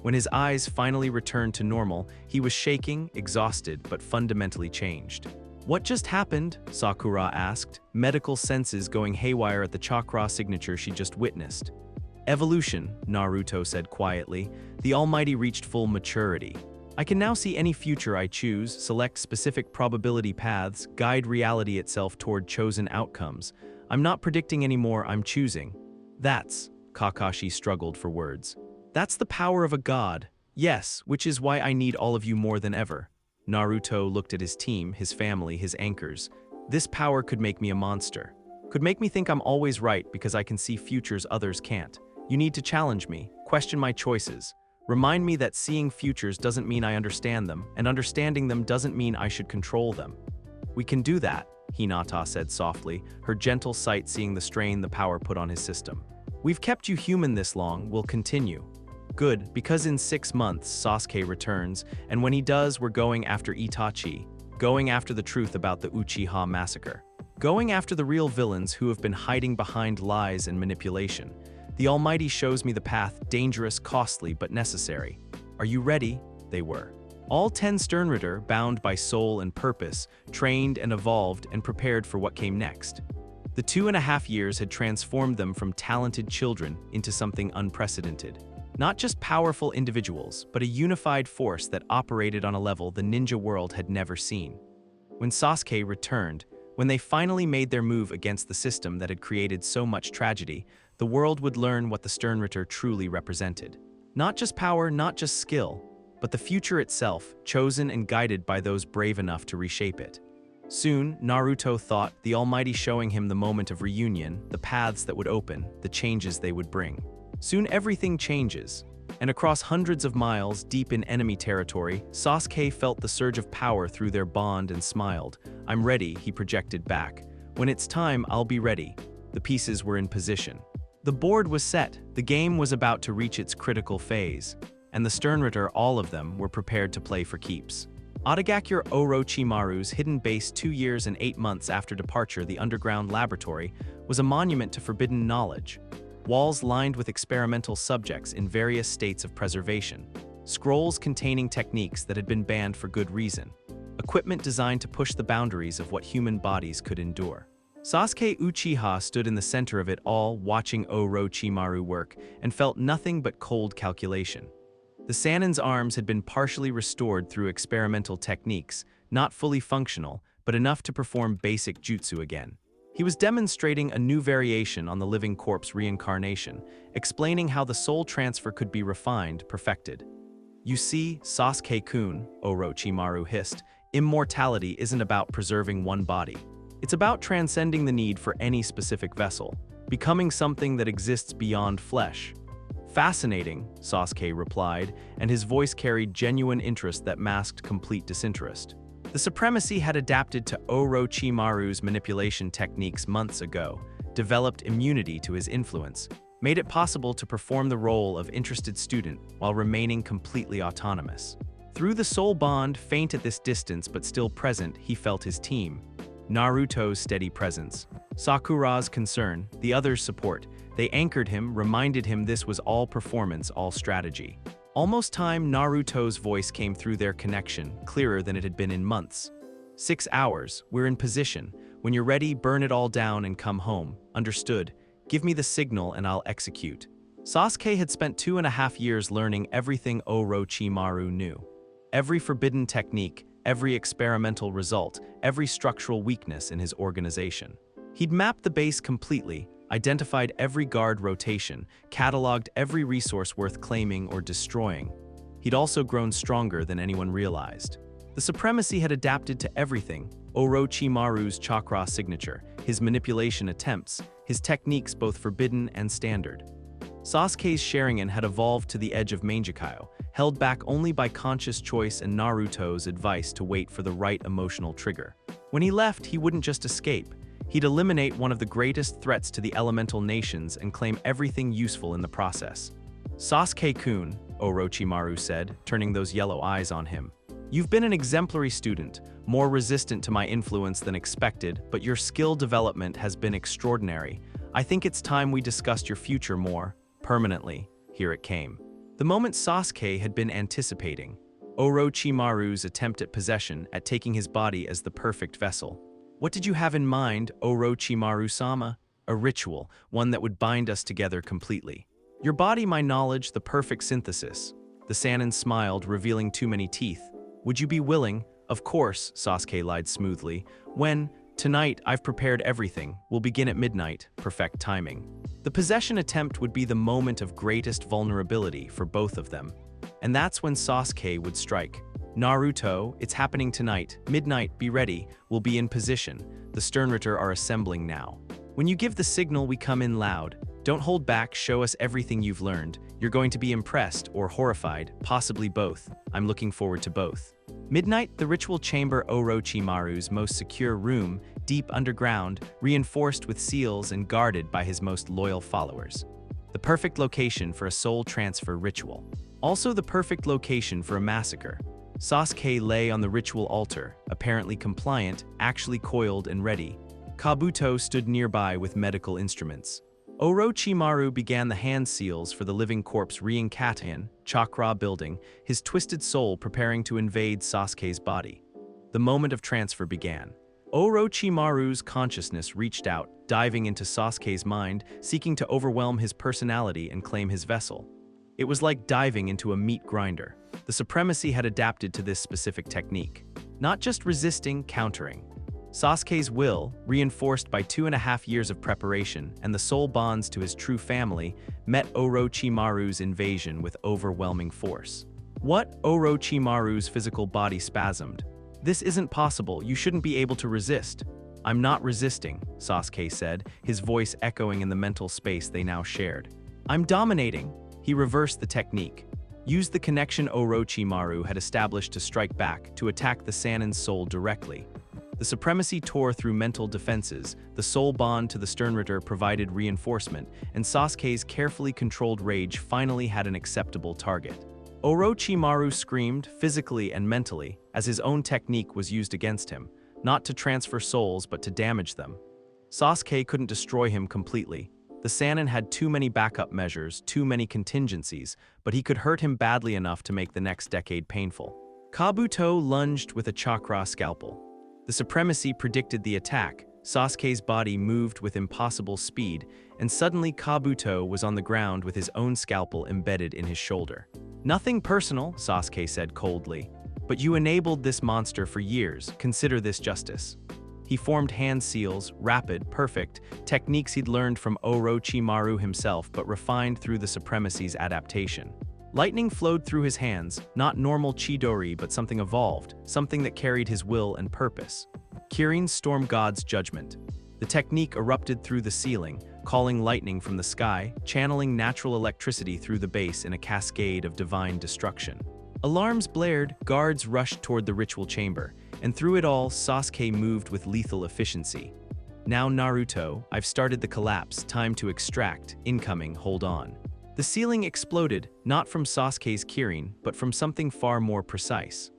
When his eyes finally returned to normal, he was shaking, exhausted, but fundamentally changed. What just happened? Sakura asked, medical senses going haywire at the chakra signature she just witnessed. Evolution, Naruto said quietly. The Almighty reached full maturity. I can now see any future I choose, select specific probability paths, guide reality itself toward chosen outcomes. I'm not predicting anymore, I'm choosing. Kakashi struggled for words. That's the power of a god. Yes, which is why I need all of you more than ever. Naruto looked at his team, his family, his anchors. This power could make me a monster. Could make me think I'm always right because I can see futures others can't. You need to challenge me, question my choices. Remind me that seeing futures doesn't mean I understand them, and understanding them doesn't mean I should control them. We can do that, Hinata said softly, her gentle sight seeing the strain the power put on his system. We've kept you human this long, we'll continue. Good, because in 6 months, Sasuke returns, and when he does, we're going after Itachi. going after the truth about the Uchiha massacre. Going after the real villains who have been hiding behind lies and manipulation. The Almighty shows me the path, dangerous, costly, but necessary. Are you ready? They were. All 10 Sternritter, bound by soul and purpose, trained and evolved and prepared for what came next. The 2.5 years had transformed them from talented children into something unprecedented. Not just powerful individuals, but a unified force that operated on a level the ninja world had never seen. When Sasuke returned, when they finally made their move against the system that had created so much tragedy, the world would learn what the Sternritter truly represented. Not just power, not just skill, but the future itself, chosen and guided by those brave enough to reshape it. Soon, Naruto thought, the Almighty showing him the moment of reunion, the paths that would open, the changes they would bring. Soon everything changes, and across hundreds of miles deep in enemy territory, Sasuke felt the surge of power through their bond and smiled. "I'm ready," he projected back. "When it's time, I'll be ready." The pieces were in position. The board was set, the game was about to reach its critical phase, and the Sternritter, all of them, were prepared to play for keeps. Adagakure Orochimaru's hidden base 2 years and 8 months after departure, the underground laboratory, was a monument to forbidden knowledge. Walls lined with experimental subjects in various states of preservation. Scrolls containing techniques that had been banned for good reason. Equipment designed to push the boundaries of what human bodies could endure. Sasuke Uchiha stood in the center of it all, watching Orochimaru work, and felt nothing but cold calculation. The Sannin's arms had been partially restored through experimental techniques, not fully functional, but enough to perform basic jutsu again. He was demonstrating a new variation on the living corpse reincarnation, explaining how the soul transfer could be refined, perfected. "You see, Sasuke-kun," Orochimaru hissed, "immortality isn't about preserving one body. It's about transcending the need for any specific vessel, becoming something that exists beyond flesh." "Fascinating," Sasuke replied, and his voice carried genuine interest that masked complete disinterest. The Supremacy had adapted to Orochimaru's manipulation techniques months ago, developed immunity to his influence, made it possible to perform the role of interested student while remaining completely autonomous. Through the soul bond, faint at this distance but still present, he felt his team. Naruto's steady presence, Sakura's concern, the others' support. They anchored him, reminded him this was all performance, all strategy. Almost time, Naruto's voice came through their connection, clearer than it had been in months. 6 hours, we're in position. When you're ready, burn it all down and come home. Understood. Give me the signal and I'll execute. Sasuke had spent 2.5 years learning everything Orochimaru knew. Every forbidden technique, every experimental result, every structural weakness in his organization. He'd mapped the base completely, identified every guard rotation, cataloged every resource worth claiming or destroying. He'd also grown stronger than anyone realized. The Supremacy had adapted to everything: Orochimaru's chakra signature, his manipulation attempts, his techniques both forbidden and standard. Sasuke's Sharingan had evolved to the edge of Mangekyo, held back only by conscious choice and Naruto's advice to wait for the right emotional trigger. When he left, he wouldn't just escape. He'd eliminate one of the greatest threats to the elemental nations and claim everything useful in the process. "Sasuke-kun," Orochimaru said, turning those yellow eyes on him. "You've been an exemplary student, more resistant to my influence than expected, but your skill development has been extraordinary. I think it's time we discussed your future more, permanently." Here it came. The moment Sasuke had been anticipating. Orochimaru's attempt at possession, at taking his body as the perfect vessel. "What did you have in mind, Orochimaru-sama?" "A ritual, one that would bind us together completely. Your body, my knowledge, the perfect synthesis." The Sannin smiled, revealing too many teeth. "Would you be willing?" "Of course," Sasuke lied smoothly. "When?" "Tonight, I've prepared everything. We'll begin at midnight. Perfect timing." The possession attempt would be the moment of greatest vulnerability for both of them. And that's when Sasuke would strike. "Naruto, it's happening tonight. Midnight, be ready. We'll be in position. The Sternritter are assembling now. When you give the signal, we come in loud. Don't hold back, show us everything you've learned. You're going to be impressed or horrified, possibly both. I'm looking forward to both." Midnight, the ritual chamber, Orochimaru's most secure room, deep underground, reinforced with seals and guarded by his most loyal followers. The perfect location for a soul transfer ritual. Also the perfect location for a massacre. Sasuke lay on the ritual altar, apparently compliant, actually coiled and ready. Kabuto stood nearby with medical instruments. Orochimaru began the hand seals for the living corpse Reincarnation, chakra building, his twisted soul preparing to invade Sasuke's body. The moment of transfer began. Orochimaru's consciousness reached out, diving into Sasuke's mind, seeking to overwhelm his personality and claim his vessel. It was like diving into a meat grinder. The supremacy had adapted to this specific technique. Not just resisting, countering. Sasuke's will, reinforced by 2.5 years of preparation and the soul bonds to his true family, met Orochimaru's invasion with overwhelming force. What? Orochimaru's physical body spasmed. This isn't possible, you shouldn't be able to resist. I'm not resisting, Sasuke said, his voice echoing in the mental space they now shared. I'm dominating. He reversed the technique. Used the connection Orochimaru had established to strike back, to attack the Sannin's soul directly. The supremacy tore through mental defenses, the soul bond to the Sternritter provided reinforcement, and Sasuke's carefully controlled rage finally had an acceptable target. Orochimaru screamed, physically and mentally, as his own technique was used against him, not to transfer souls but to damage them. Sasuke couldn't destroy him completely. The Sannin had too many backup measures, too many contingencies, but he could hurt him badly enough to make the next decade painful. Kabuto lunged with a chakra scalpel. The supremacy predicted the attack. Sasuke's body moved with impossible speed, and suddenly Kabuto was on the ground with his own scalpel embedded in his shoulder. Nothing personal, Sasuke said coldly. But you enabled this monster for years. Consider this justice. He formed hand seals, rapid, perfect, techniques he'd learned from Orochimaru himself but refined through the supremacy's adaptation. Lightning flowed through his hands, not normal Chidori but something evolved, something that carried his will and purpose. Kirin's storm god's judgment. The technique erupted through the ceiling, calling lightning from the sky, channeling natural electricity through the base in a cascade of divine destruction. Alarms blared, guards rushed toward the ritual chamber, and through it all, Sasuke moved with lethal efficiency. Now Naruto, I've started the collapse, time to extract, incoming, hold on. The ceiling exploded, not from Sasuke's Kirin, but from something far more precise.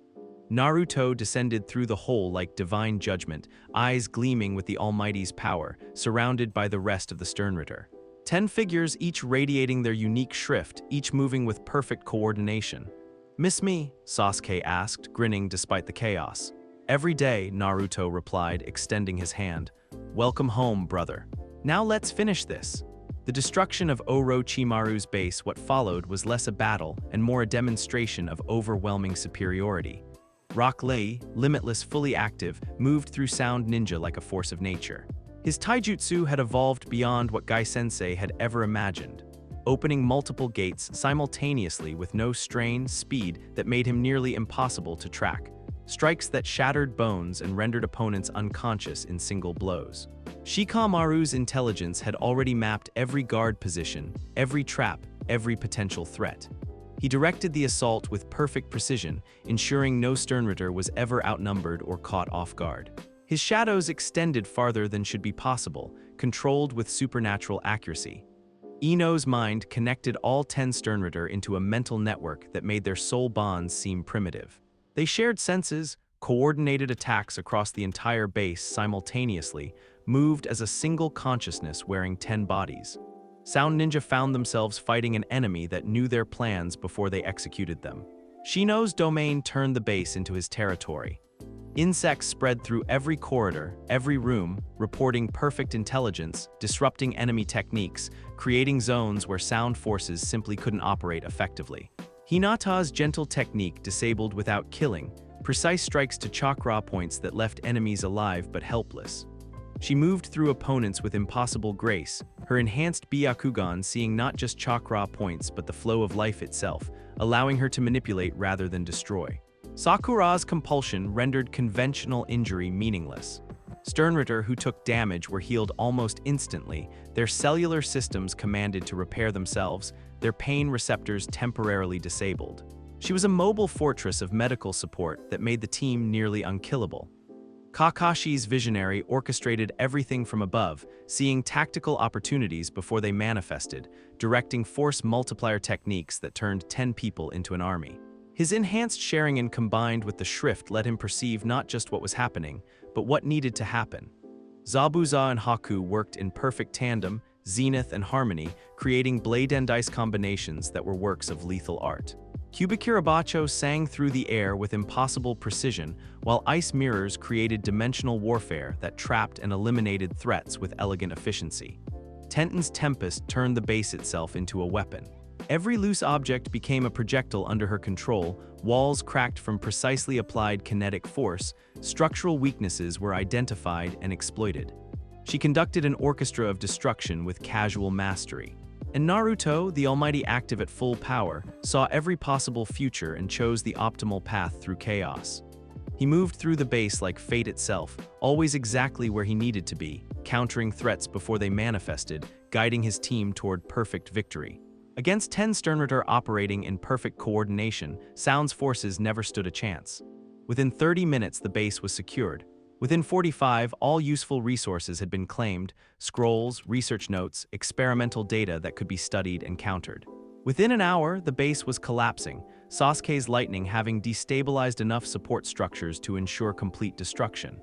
Naruto descended through the hole like divine judgment, eyes gleaming with the Almighty's power, surrounded by the rest of the Sternritter. 10 figures, each radiating their unique shrift, each moving with perfect coordination. Miss me? Sasuke asked, grinning despite the chaos. Every day, Naruto replied, extending his hand. Welcome home, brother. Now let's finish this. The destruction of Orochimaru's base, what followed, was less a battle and more a demonstration of overwhelming superiority. Rock Lee, limitless, fully active, moved through Sound Ninja like a force of nature. His taijutsu had evolved beyond what Gai-sensei had ever imagined, opening multiple gates simultaneously with no strain, speed that made him nearly impossible to track. Strikes that shattered bones and rendered opponents unconscious in single blows. Shikamaru's intelligence had already mapped every guard position, every trap, every potential threat. He directed the assault with perfect precision, ensuring no Sternritter was ever outnumbered or caught off guard. His shadows extended farther than should be possible, controlled with supernatural accuracy. Ino's mind connected all 10 Sternritter into a mental network that made their soul bonds seem primitive. They shared senses, coordinated attacks across the entire base simultaneously, moved as a single consciousness wearing 10 bodies. Sound Ninja found themselves fighting an enemy that knew their plans before they executed them. Shino's domain turned the base into his territory. Insects spread through every corridor, every room, reporting perfect intelligence, disrupting enemy techniques, creating zones where sound forces simply couldn't operate effectively. Hinata's gentle technique disabled without killing, precise strikes to chakra points that left enemies alive but helpless. She moved through opponents with impossible grace, her enhanced Byakugan seeing not just chakra points but the flow of life itself, allowing her to manipulate rather than destroy. Sakura's compulsion rendered conventional injury meaningless. Sternritter who took damage were healed almost instantly, their cellular systems commanded to repair themselves, their pain receptors temporarily disabled. She was a mobile fortress of medical support that made the team nearly unkillable. Kakashi's visionary orchestrated everything from above, seeing tactical opportunities before they manifested, directing force multiplier techniques that turned 10 people into an army. His enhanced Sharingan combined with the Shrift let him perceive not just what was happening, but what needed to happen. Zabuza and Haku worked in perfect tandem, zenith and harmony, creating blade and dice combinations that were works of lethal art. Kubikirabacho sang through the air with impossible precision, while ice mirrors created dimensional warfare that trapped and eliminated threats with elegant efficiency. Tenten's Tempest turned the base itself into a weapon. Every loose object became a projectile under her control, walls cracked from precisely applied kinetic force, structural weaknesses were identified and exploited. She conducted an orchestra of destruction with casual mastery. And Naruto, the almighty active at full power, saw every possible future and chose the optimal path through chaos. He moved through the base like fate itself, always exactly where he needed to be, countering threats before they manifested, guiding his team toward perfect victory. Against 10 Sternritter operating in perfect coordination, Sound's forces never stood a chance. Within 30 minutes the base was secured. Within 45, all useful resources had been claimed, scrolls, research notes, experimental data that could be studied and countered. Within an hour, the base was collapsing, Sasuke's lightning having destabilized enough support structures to ensure complete destruction.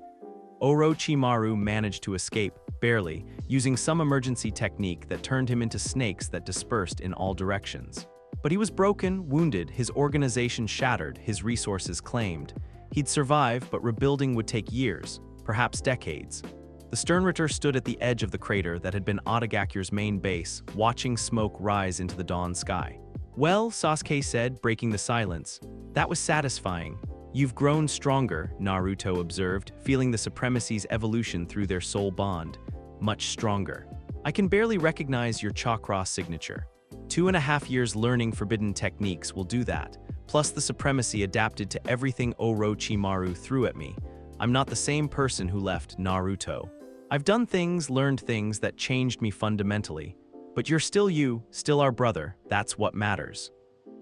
Orochimaru managed to escape, barely, using some emergency technique that turned him into snakes that dispersed in all directions. But he was broken, wounded, his organization shattered, his resources claimed. He'd survive, but rebuilding would take years, perhaps decades. The Sternritter stood at the edge of the crater that had been Otagakure's main base, watching smoke rise into the dawn sky. "Well," Sasuke said, breaking the silence, "that was satisfying. You've grown stronger," Naruto observed, feeling the supremacy's evolution through their soul bond. "Much stronger. I can barely recognize your chakra signature. 2.5 years learning forbidden techniques will do that, plus the supremacy adapted to everything Orochimaru threw at me. I'm not the same person who left Naruto. I've done things, learned things that changed me fundamentally. But you're still you, still our brother, that's what matters."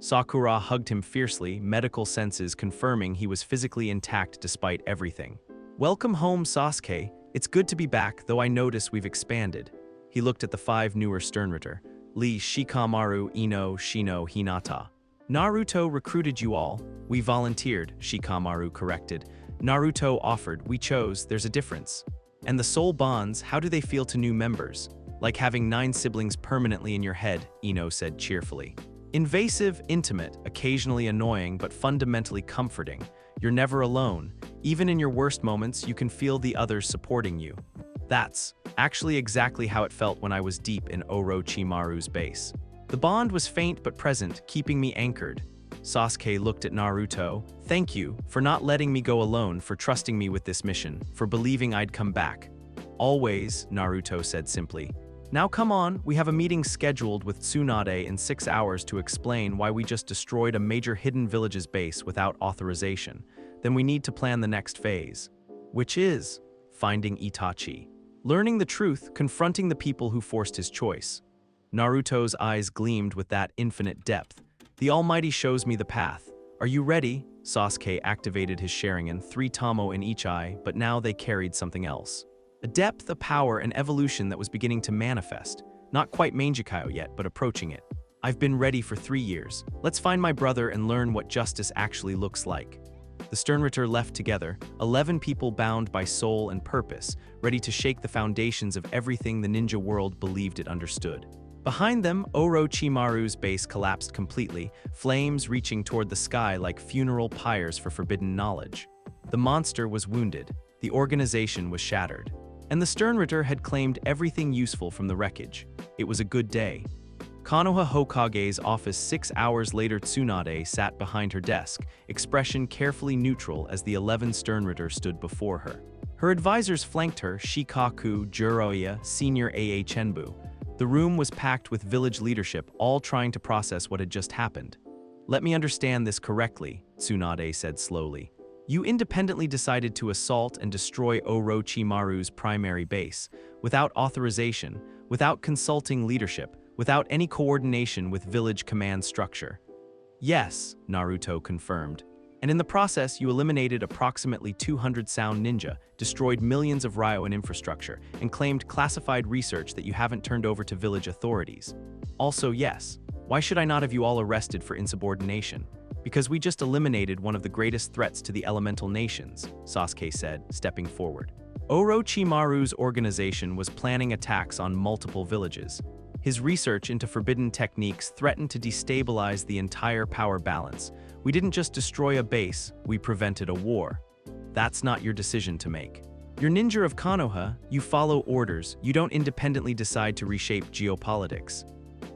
Sakura hugged him fiercely, medical senses confirming he was physically intact despite everything. "Welcome home, Sasuke. It's good to be back, though I notice we've expanded." He looked at the 5 newer Sternritter. Lee, Shikamaru, Ino, Shino, Hinata. "Naruto recruited you all. We volunteered," Shikamaru corrected. "Naruto offered, we chose, there's a difference." "And the soul bonds, how do they feel to new members?" "Like having 9 siblings permanently in your head," Ino said cheerfully. "Invasive, intimate, occasionally annoying, but fundamentally comforting. You're never alone. Even in your worst moments, you can feel the others supporting you." That's actually exactly how it felt when I was deep in Orochimaru's base. The bond was faint but present, keeping me anchored. Sasuke looked at Naruto. "Thank you for not letting me go alone, for trusting me with this mission, for believing I'd come back." "Always," Naruto said simply. "Now come on, we have a meeting scheduled with Tsunade in 6 hours to explain why we just destroyed a major hidden village's base without authorization. Then we need to plan the next phase. Which is finding Itachi. Learning the truth, confronting the people who forced his choice." Naruto's eyes gleamed with that infinite depth. "The Almighty shows me the path. Are you ready?" Sasuke activated his Sharingan, 3 Tamo in each eye, but now they carried something else. A depth, a power, an evolution that was beginning to manifest. Not quite Mangekyo yet, but approaching it. "I've been ready for 3 years. Let's find my brother and learn what justice actually looks like." The Sternritter left together, 11 people bound by soul and purpose, ready to shake the foundations of everything the ninja world believed it understood. Behind them, Orochimaru's base collapsed completely, flames reaching toward the sky like funeral pyres for forbidden knowledge. The monster was wounded. The organization was shattered. And the Sternritter had claimed everything useful from the wreckage. It was a good day. Konoha Hokage's office 6 hours later. Tsunade sat behind her desk, expression carefully neutral as the 11 Sternritter stood before her. Her advisors flanked her, Shikaku, Jiroya, Senior Chenbu. The room was packed with village leadership, all trying to process what had just happened. "Let me understand this correctly," Tsunade said slowly. "You independently decided to assault and destroy Orochimaru's primary base, without authorization, without consulting leadership, without any coordination with village command structure." "Yes," Naruto confirmed. "And in the process, you eliminated approximately 200 sound ninja, destroyed millions of Ryo infrastructure, and claimed classified research that you haven't turned over to village authorities. Also, yes, why should I not have you all arrested for insubordination?" Because we just eliminated one of the greatest threats to the elemental nations, Sasuke said, stepping forward. Orochimaru's organization was planning attacks on multiple villages. His research into forbidden techniques threatened to destabilize the entire power balance. We didn't just destroy a base, we prevented a war. That's not your decision to make. You're ninja of Konoha, you follow orders, you don't independently decide to reshape geopolitics.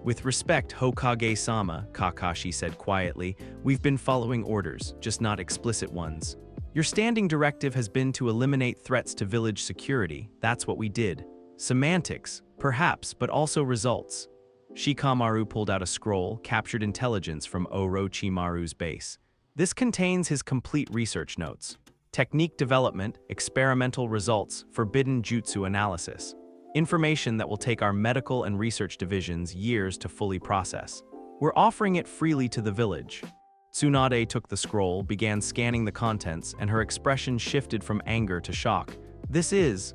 With respect, Hokage-sama, Kakashi said quietly, we've been following orders, just not explicit ones. Your standing directive has been to eliminate threats to village security, that's what we did. Semantics, perhaps, but also results. Shikamaru pulled out a scroll, captured intelligence from Orochimaru's base. This contains his complete research notes. Technique development, experimental results, forbidden jutsu analysis. Information that will take our medical and research divisions years to fully process. We're offering it freely to the village. Tsunade took the scroll, began scanning the contents, and her expression shifted from anger to shock. This is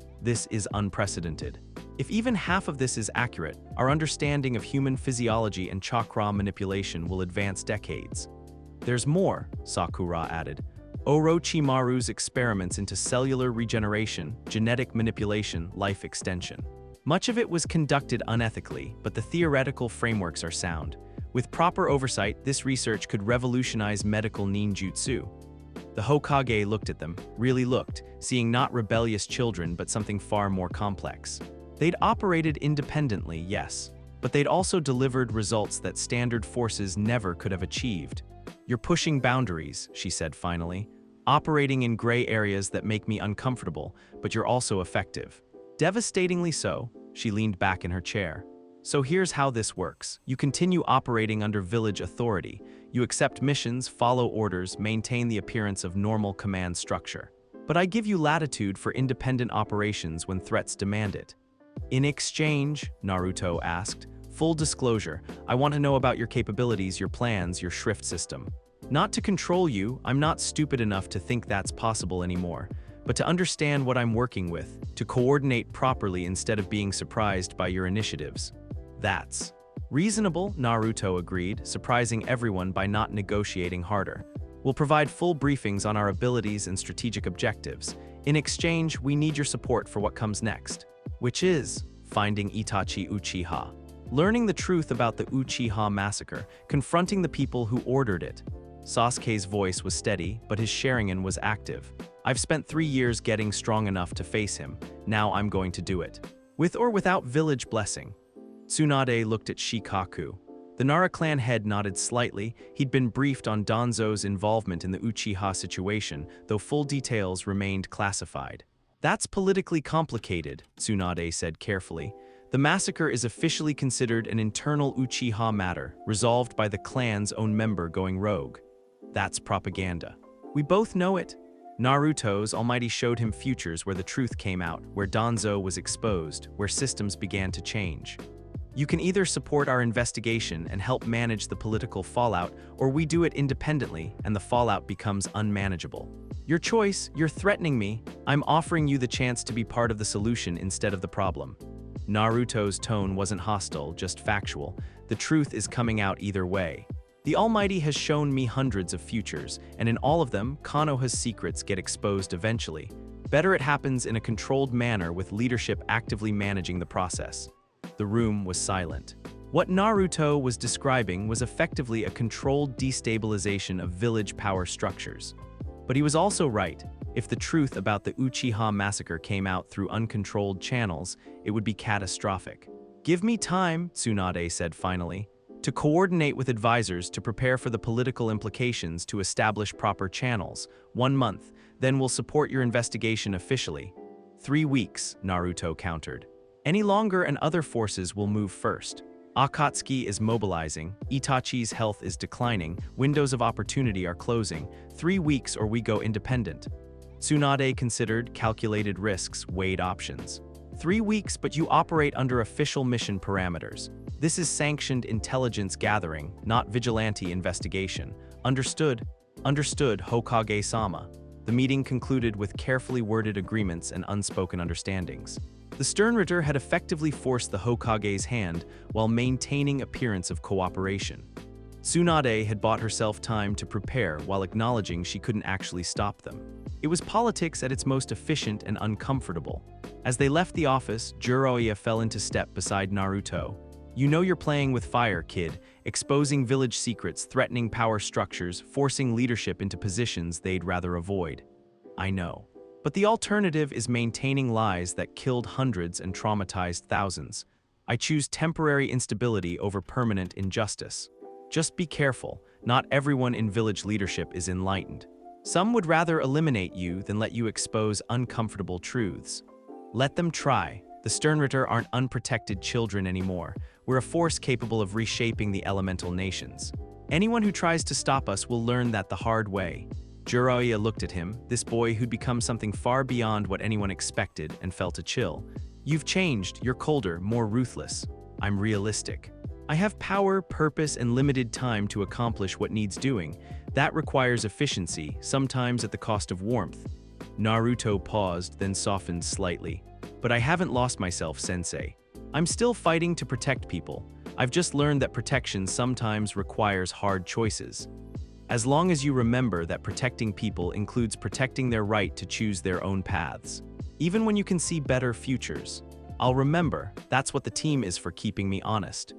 unprecedented. If even half of this is accurate, our understanding of human physiology and chakra manipulation will advance decades. There's more, Sakura added. Orochimaru's experiments into cellular regeneration, genetic manipulation, life extension. Much of it was conducted unethically, but the theoretical frameworks are sound. With proper oversight, this research could revolutionize medical ninjutsu. The Hokage looked at them, really looked, seeing not rebellious children but something far more complex. They'd operated independently, yes, but they'd also delivered results that standard forces never could have achieved. You're pushing boundaries, she said finally, operating in gray areas that make me uncomfortable, but you're also effective. Devastatingly so, she leaned back in her chair. So here's how this works. You continue operating under village authority. You accept missions, follow orders, maintain the appearance of normal command structure. But I give you latitude for independent operations when threats demand it. In exchange, Naruto asked, full disclosure, I want to know about your capabilities, your plans, your shrift system. Not to control you, I'm not stupid enough to think that's possible anymore, but to understand what I'm working with, to coordinate properly instead of being surprised by your initiatives. That's reasonable, Naruto agreed, surprising everyone by not negotiating harder. We'll provide full briefings on our abilities and strategic objectives. In exchange, we need your support for what comes next, which is finding Itachi Uchiha. Learning the truth about the Uchiha massacre, confronting the people who ordered it. Sasuke's voice was steady, but his Sharingan was active. I've spent 3 years getting strong enough to face him. Now I'm going to do it. With or without village blessing. Tsunade looked at Shikaku. The Nara clan head nodded slightly. He'd been briefed on Danzo's involvement in the Uchiha situation, though full details remained classified. That's politically complicated, Tsunade said carefully. The massacre is officially considered an internal Uchiha matter, resolved by the clan's own member going rogue. That's propaganda. We both know it. Naruto's Almighty showed him futures where the truth came out, where Danzo was exposed, where systems began to change. You can either support our investigation and help manage the political fallout, or we do it independently and the fallout becomes unmanageable. Your choice, you're threatening me. I'm offering you the chance to be part of the solution instead of the problem. Naruto's tone wasn't hostile, just factual. The truth is coming out either way. The Almighty has shown me hundreds of futures, and in all of them, Konoha's secrets get exposed eventually. Better it happens in a controlled manner with leadership actively managing the process. The room was silent. What Naruto was describing was effectively a controlled destabilization of village power structures. But he was also right. If the truth about the Uchiha massacre came out through uncontrolled channels, it would be catastrophic. Give me time, Tsunade said finally, to coordinate with advisors to prepare for the political implications to establish proper channels. 1 month, then we'll support your investigation officially. 3 weeks, Naruto countered. Any longer and other forces will move first. Akatsuki is mobilizing, Itachi's health is declining, windows of opportunity are closing. 3 weeks or we go independent. Tsunade considered, calculated risks, weighed options. 3 weeks, but you operate under official mission parameters. This is sanctioned intelligence gathering, not vigilante investigation. Understood? Understood, Hokage-sama. The meeting concluded with carefully worded agreements and unspoken understandings. The Sternritter had effectively forced the Hokage's hand while maintaining appearance of cooperation. Tsunade had bought herself time to prepare while acknowledging she couldn't actually stop them. It was politics at its most efficient and uncomfortable. As they left the office, Jiraiya fell into step beside Naruto. "You know you're playing with fire, kid, exposing village secrets, threatening power structures, forcing leadership into positions they'd rather avoid." "I know. But the alternative is maintaining lies that killed hundreds and traumatized thousands. I choose temporary instability over permanent injustice. Just be careful, not everyone in village leadership is enlightened. Some would rather eliminate you than let you expose uncomfortable truths. Let them try. The Sternritter aren't unprotected children anymore. We're a force capable of reshaping the elemental nations. Anyone who tries to stop us will learn that the hard way." Jiraiya looked at him, this boy who'd become something far beyond what anyone expected, and felt a chill. "You've changed, you're colder, more ruthless. I'm realistic. I have power, purpose, and limited time to accomplish what needs doing. That requires efficiency, sometimes at the cost of warmth." Naruto paused, then softened slightly. "But I haven't lost myself, sensei. I'm still fighting to protect people. I've just learned that protection sometimes requires hard choices. As long as you remember that protecting people includes protecting their right to choose their own paths. Even when you can see better futures. I'll remember, that's what the team is for, keeping me honest."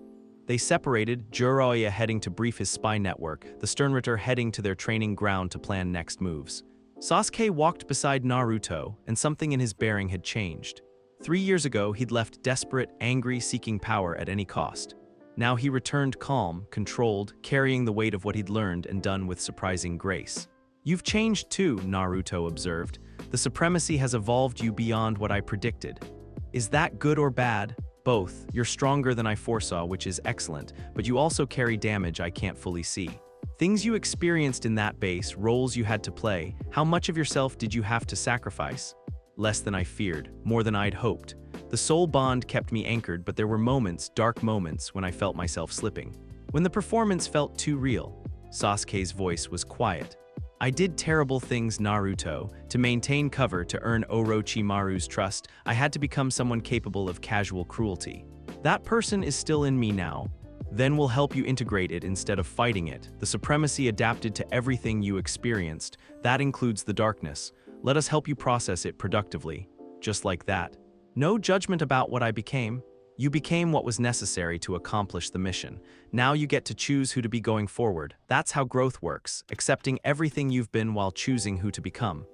They separated, Jiraiya heading to brief his spy network, the Sternritter heading to their training ground to plan next moves. Sasuke walked beside Naruto, and something in his bearing had changed. 3 years ago, he'd left desperate, angry, seeking power at any cost. Now he returned calm, controlled, carrying the weight of what he'd learned and done with surprising grace. "You've changed too," Naruto observed. "The supremacy has evolved you beyond what I predicted." "Is that good or bad?" "Both. You're stronger than I foresaw, which is excellent, but you also carry damage I can't fully see. Things you experienced in that base, roles you had to play, how much of yourself did you have to sacrifice?" "Less than I feared, more than I'd hoped. The soul bond kept me anchored, but there were moments, dark moments, when I felt myself slipping. When the performance felt too real." Sasuke's voice was quiet. "I did terrible things, Naruto. To maintain cover, to earn Orochimaru's trust, I had to become someone capable of casual cruelty. That person is still in me now. Then we'll help you integrate it instead of fighting it. The supremacy adapted to everything you experienced. That includes the darkness. Let us help you process it productively." Just like that. "No judgment about what I became. You became what was necessary to accomplish the mission. Now you get to choose who to be going forward. That's how growth works, accepting everything you've been while choosing who to become."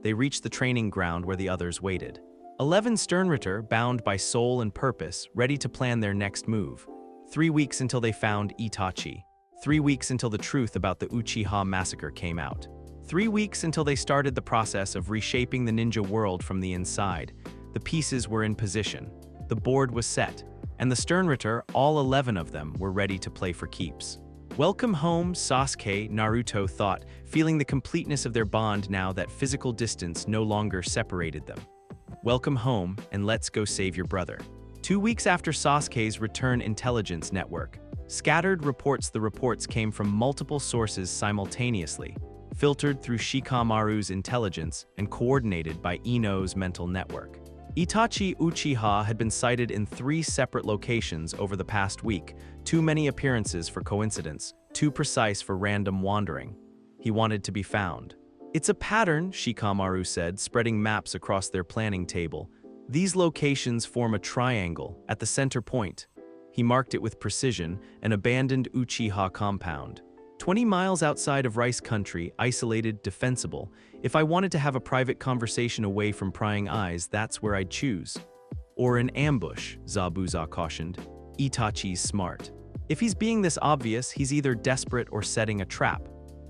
They reached the training ground where the others waited. 11 Sternritter, bound by soul and purpose, ready to plan their next move. 3 weeks until they found Itachi. 3 weeks until the truth about the Uchiha massacre came out. 3 weeks until they started the process of reshaping the ninja world from the inside. The pieces were in position. The board was set, and the Sternritter, all 11 of them, were ready to play for keeps. "Welcome home, Sasuke," Naruto thought, feeling the completeness of their bond now that physical distance no longer separated them. "Welcome home, and let's go save your brother." 2 weeks after Sasuke's return, intelligence network. Scattered reports. The reports came from multiple sources simultaneously, filtered through Shikamaru's intelligence and coordinated by Ino's mental network. Itachi Uchiha had been sighted in 3 separate locations over the past week, too many appearances for coincidence, too precise for random wandering. He wanted to be found. "It's a pattern," Shikamaru said, spreading maps across their planning table. "These locations form a triangle at the center point." He marked it with precision, an abandoned Uchiha compound. 20 miles outside of Rice Country, isolated, defensible. If I wanted to have a private conversation away from prying eyes, that's where I'd choose. "Or an ambush," Zabuza cautioned. "Itachi's smart. If he's being this obvious, he's either desperate or setting a trap."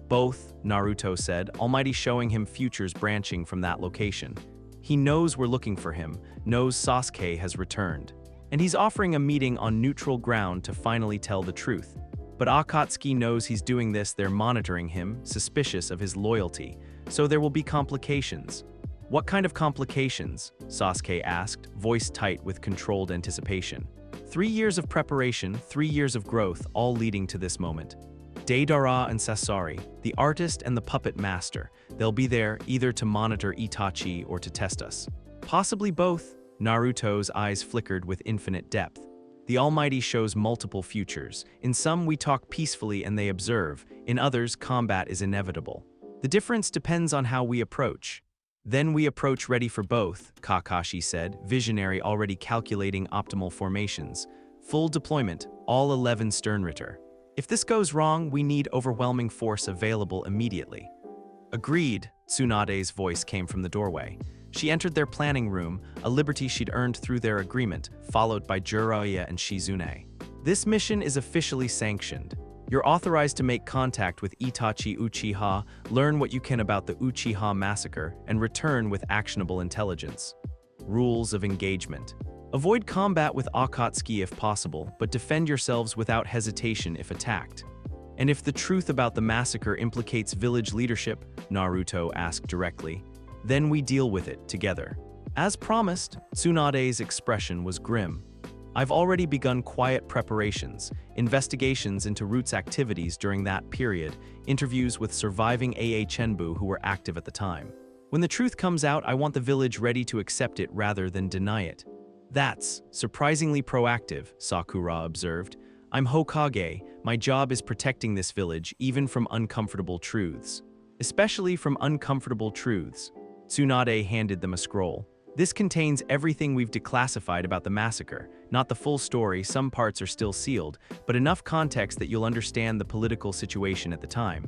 "Both," Naruto said, almighty showing him futures branching from that location. "He knows we're looking for him, knows Sasuke has returned. And he's offering a meeting on neutral ground to finally tell the truth. But Akatsuki knows he's doing this, they're monitoring him, suspicious of his loyalty. So there will be complications." "What kind of complications?" Sasuke asked, voice tight with controlled anticipation. 3 years of preparation, 3 years of growth, all leading to this moment. Deidara and Sasori, the artist and the puppet master, they'll be there either to monitor Itachi or to test us. "Possibly both." Naruto's eyes flickered with infinite depth. The Almighty shows multiple futures. In some, we talk peacefully and they observe. In others, combat is inevitable. The difference depends on how we approach. Then we approach ready for both, Kakashi said, visionary already calculating optimal formations. Full deployment, all 11 Sternritter. If this goes wrong, we need overwhelming force available immediately. Agreed, Tsunade's voice came from the doorway. She entered their planning room, a liberty she'd earned through their agreement, followed by Jiraiya and Shizune. This mission is officially sanctioned. You're authorized to make contact with Itachi Uchiha, learn what you can about the Uchiha massacre, and return with actionable intelligence. Rules of engagement. Avoid combat with Akatsuki if possible, but defend yourselves without hesitation if attacked. And if the truth about the massacre implicates village leadership, Naruto asked directly, then we deal with it together. As promised, Tsunade's expression was grim. I've already begun quiet preparations, investigations into Root's activities during that period, interviews with surviving AA Chenbu who were active at the time. When the truth comes out, I want the village ready to accept it rather than deny it. That's surprisingly proactive, Sakura observed. I'm Hokage, my job is protecting this village even from uncomfortable truths. Especially from uncomfortable truths. Tsunade handed them a scroll. This contains everything we've declassified about the massacre. Not the full story, some parts are still sealed, but enough context that you'll understand the political situation at the time.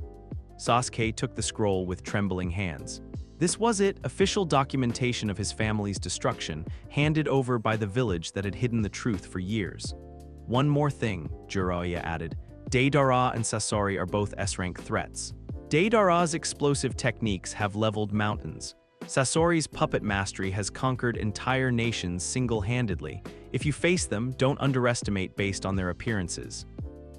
Sasuke took the scroll with trembling hands. This was it, official documentation of his family's destruction, handed over by the village that had hidden the truth for years. One more thing, Jiraiya added. Deidara and Sasori are both S-rank threats. Deidara's explosive techniques have leveled mountains. Sasori's puppet mastery has conquered entire nations single-handedly. If you face them, don't underestimate based on their appearances.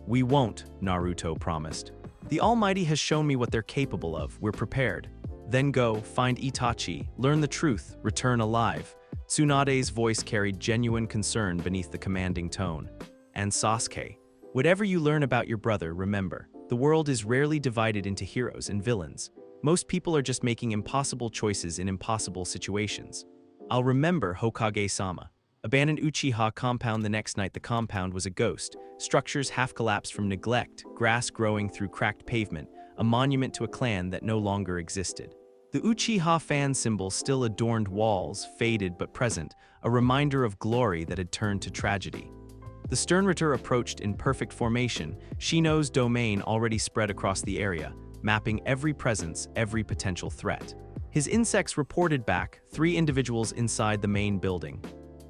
We won't, Naruto promised. The Almighty has shown me what they're capable of, we're prepared. Then go, find Itachi, learn the truth, return alive. Tsunade's voice carried genuine concern beneath the commanding tone. And Sasuke, whatever you learn about your brother, remember, the world is rarely divided into heroes and villains. Most people are just making impossible choices in impossible situations. I'll remember, Hokage-sama. Abandoned Uchiha compound. The next night the compound was a ghost. Structures half collapsed from neglect, grass growing through cracked pavement, a monument to a clan that no longer existed. The Uchiha fan symbol still adorned walls, faded but present, a reminder of glory that had turned to tragedy. The Sternritter approached in perfect formation, Shino's domain already spread across the area, mapping every presence, every potential threat. His insects reported back, 3 individuals inside the main building.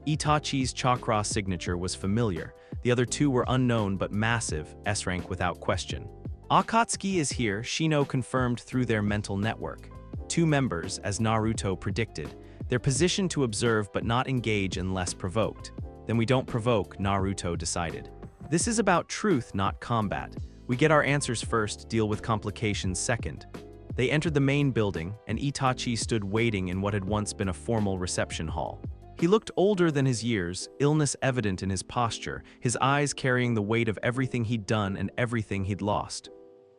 Itachi's chakra signature was familiar, the other 2 were unknown but massive, S-rank without question. Akatsuki is here, Shino confirmed through their mental network. 2 members, as Naruto predicted. They're positioned to observe but not engage unless provoked. Then we don't provoke, Naruto decided. This is about truth, not combat. We get our answers first, deal with complications second. They entered the main building, and Itachi stood waiting in what had once been a formal reception hall. He looked older than his years, illness evident in his posture, his eyes carrying the weight of everything he'd done and everything he'd lost.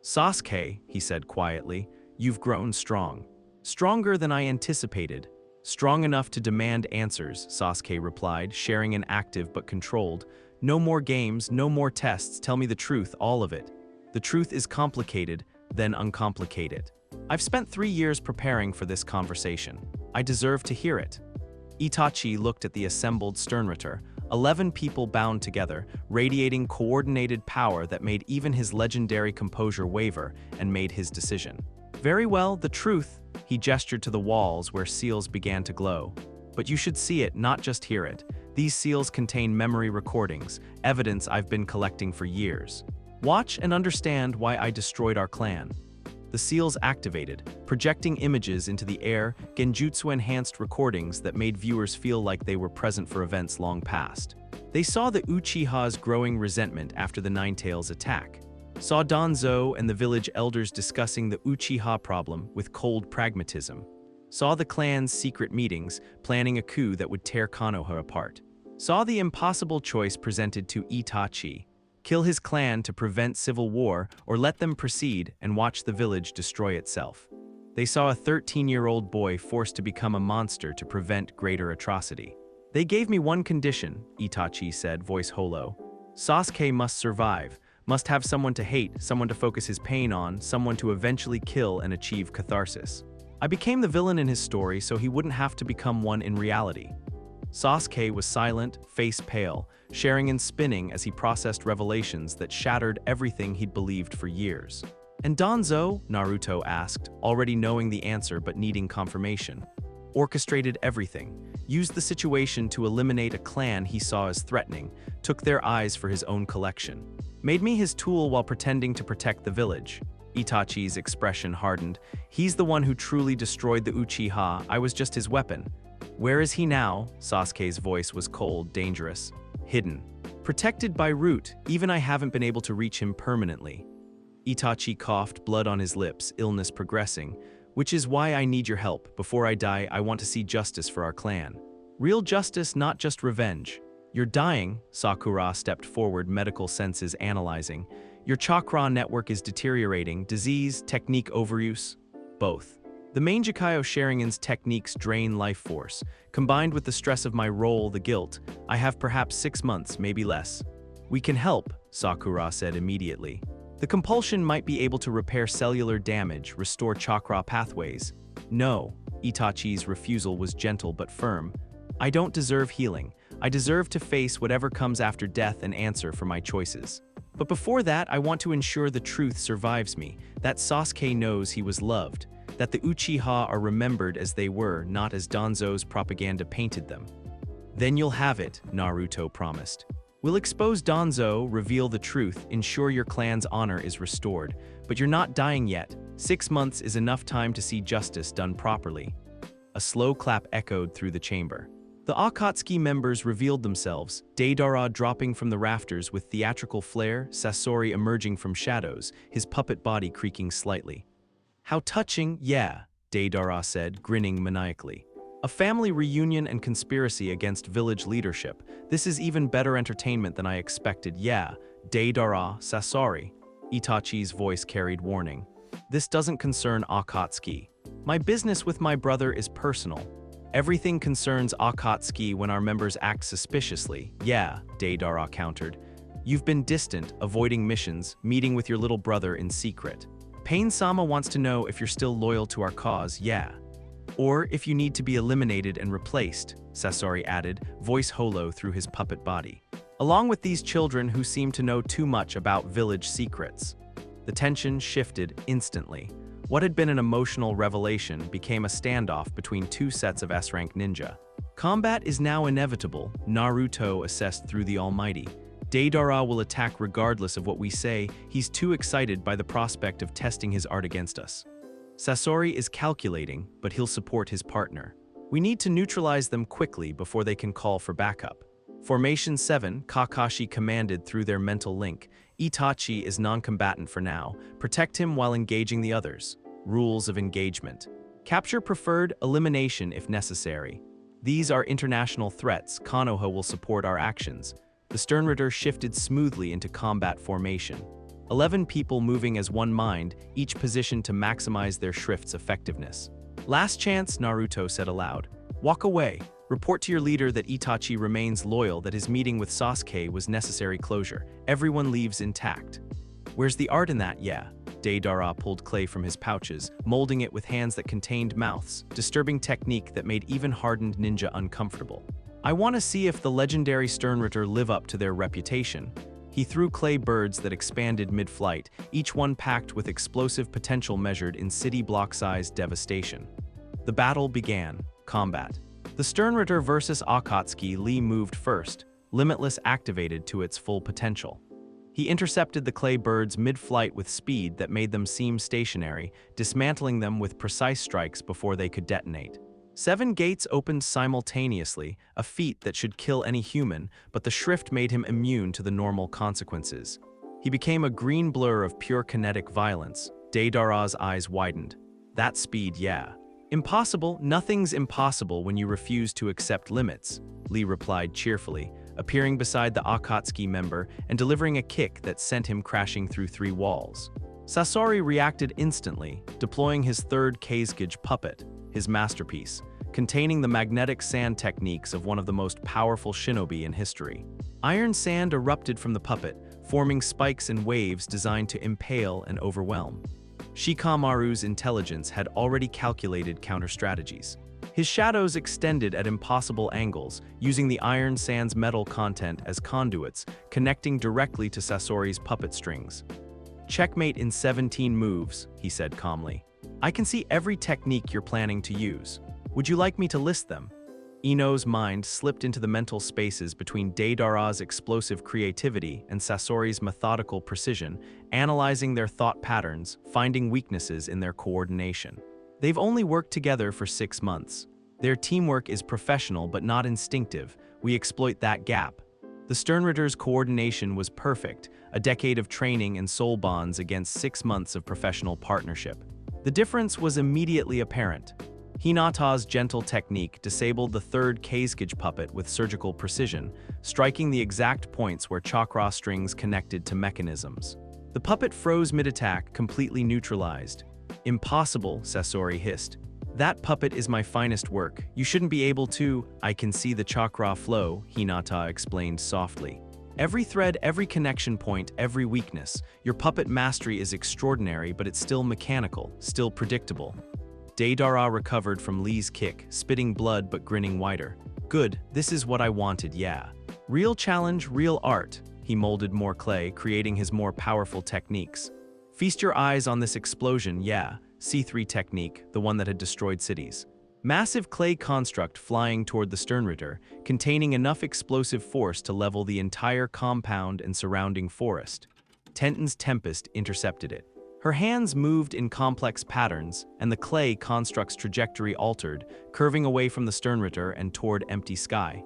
Sasuke, he said quietly, you've grown strong. Stronger than I anticipated. Strong enough to demand answers, Sasuke replied, sharing an active but controlled. No more games, no more tests, tell me the truth, all of it. The truth is complicated, then uncomplicate it. I've spent 3 years preparing for this conversation. I deserve to hear it. Itachi looked at the assembled Sternritter, 11 people bound together, radiating coordinated power that made even his legendary composure waver and made his decision. Very well, the truth. He gestured to the walls where seals began to glow. But you should see it, not just hear it. These seals contain memory recordings, evidence I've been collecting for years. Watch and understand why I destroyed our clan. The seals activated, projecting images into the air, genjutsu-enhanced recordings that made viewers feel like they were present for events long past. They saw the Uchiha's growing resentment after the Ninetales attack. Saw Danzo and the village elders discussing the Uchiha problem with cold pragmatism. Saw the clan's secret meetings, planning a coup that would tear Konoha apart. Saw the impossible choice presented to Itachi. Kill his clan to prevent civil war, or let them proceed and watch the village destroy itself. They saw a 13-year-old boy forced to become a monster to prevent greater atrocity. They gave me one condition, Itachi said, voice hollow. Sasuke must survive, must have someone to hate, someone to focus his pain on, someone to eventually kill and achieve catharsis. I became the villain in his story so he wouldn't have to become one in reality. Sasuke was silent, face pale, sharing and spinning as he processed revelations that shattered everything he'd believed for years. And Danzo, Naruto asked, already knowing the answer but needing confirmation. Orchestrated everything, used the situation to eliminate a clan he saw as threatening, took their eyes for his own collection. Made me his tool while pretending to protect the village. Itachi's expression hardened. He's the one who truly destroyed the Uchiha, I was just his weapon. Where is he now? Sasuke's voice was cold, dangerous, hidden. Protected by Root, even I haven't been able to reach him permanently. Itachi coughed, blood on his lips, illness progressing. Which is why I need your help. Before I die, I want to see justice for our clan. Real justice, not just revenge. You're dying, Sakura stepped forward, medical senses analyzing. Your chakra network is deteriorating, disease, technique overuse, both. The main Jikayo Sharingan's techniques drain life force. Combined with the stress of my role, the guilt, I have perhaps 6 months, maybe less. We can help, Sakura said immediately. The compulsion might be able to repair cellular damage, restore chakra pathways. No, Itachi's refusal was gentle but firm. I don't deserve healing. I deserve to face whatever comes after death and answer for my choices. But before that, I want to ensure the truth survives me, that Sasuke knows he was loved, that the Uchiha are remembered as they were, not as Danzo's propaganda painted them. Then you'll have it, Naruto promised. We'll expose Danzo, reveal the truth, ensure your clan's honor is restored. But you're not dying yet. 6 months is enough time to see justice done properly. A slow clap echoed through the chamber. The Akatsuki members revealed themselves, Deidara dropping from the rafters with theatrical flair, Sasori emerging from shadows, his puppet body creaking slightly. How touching, yeah, Deidara said, grinning maniacally. A family reunion and conspiracy against village leadership. This is even better entertainment than I expected, yeah, Deidara, Sasori. Itachi's voice carried warning. This doesn't concern Akatsuki. My business with my brother is personal. Everything concerns Akatsuki when our members act suspiciously, yeah, Deidara countered. You've been distant, avoiding missions, meeting with your little brother in secret. Pain-sama wants to know if you're still loyal to our cause, yeah. Or if you need to be eliminated and replaced, Sasori added, voice hollow through his puppet body. Along with these children who seem to know too much about village secrets. The tension shifted instantly. What had been an emotional revelation became a standoff between two sets of S-rank ninja. Combat is now inevitable, Naruto assessed through the Almighty. Deidara will attack regardless of what we say. He's too excited by the prospect of testing his art against us. Sasori is calculating, but he'll support his partner. We need to neutralize them quickly before they can call for backup. Formation 7, Kakashi commanded through their mental link. Itachi is non-combatant for now. Protect him while engaging the others. Rules of engagement. Capture preferred, elimination if necessary. These are international threats. Konoha will support our actions. The Sternritter shifted smoothly into combat formation. 11 people moving as one mind, each positioned to maximize their shrift's effectiveness. Last chance, Naruto said aloud. Walk away. Report to your leader that Itachi remains loyal, that his meeting with Sasuke was necessary closure. Everyone leaves intact. Where's the art in that, yeah? Deidara pulled clay from his pouches, molding it with hands that contained mouths, disturbing technique that made even hardened ninja uncomfortable. I want to see if the legendary Sternritter live up to their reputation. He threw clay birds that expanded mid-flight, each one packed with explosive potential measured in city block-sized devastation. The battle began. Combat. The Sternritter versus Akatsuki. Lee moved first, Limitless activated to its full potential. He intercepted the clay birds mid-flight with speed that made them seem stationary, dismantling them with precise strikes before they could detonate. 7 gates opened simultaneously, a feat that should kill any human, but the shrift made him immune to the normal consequences. He became a green blur of pure kinetic violence. Deidara's eyes widened. That speed, yeah. Impossible? Nothing's impossible when you refuse to accept limits, Lee replied cheerfully, appearing beside the Akatsuki member and delivering a kick that sent him crashing through 3 walls. Sasori reacted instantly, deploying his third Kazekage puppet, his masterpiece. containing the magnetic sand techniques of one of the most powerful shinobi in history. Iron sand erupted from the puppet, forming spikes and waves designed to impale and overwhelm. Shikamaru's intelligence had already calculated counter-strategies. His shadows extended at impossible angles, using the iron sand's metal content as conduits, connecting directly to Sasori's puppet strings. "Checkmate in 17 moves," he said calmly. "I can see every technique you're planning to use. Would you like me to list them?" Ino's mind slipped into the mental spaces between Deidara's explosive creativity and Sasori's methodical precision, analyzing their thought patterns, finding weaknesses in their coordination. They've only worked together for 6 months. Their teamwork is professional but not instinctive. We exploit that gap. The Sternritter's coordination was perfect, a decade of training and soul bonds against 6 months of professional partnership. The difference was immediately apparent. Hinata's gentle technique disabled the third Keizukage puppet with surgical precision, striking the exact points where chakra strings connected to mechanisms. The puppet froze mid-attack, completely neutralized. "Impossible," Sasori hissed. "That puppet is my finest work. You shouldn't be able to." "I can see the chakra flow," Hinata explained softly. "Every thread, every connection point, every weakness. Your puppet mastery is extraordinary, but it's still mechanical, still predictable." Deidara recovered from Lee's kick, spitting blood but grinning wider. "Good, this is what I wanted, yeah. Real challenge, real art." He molded more clay, creating his more powerful techniques. "Feast your eyes on this explosion, yeah." C3 technique, the one that had destroyed cities. Massive clay construct flying toward the Sternritter, containing enough explosive force to level the entire compound and surrounding forest. Tenton's Tempest intercepted it. Her hands moved in complex patterns, and the clay construct's trajectory altered, curving away from the Sternritter and toward empty sky.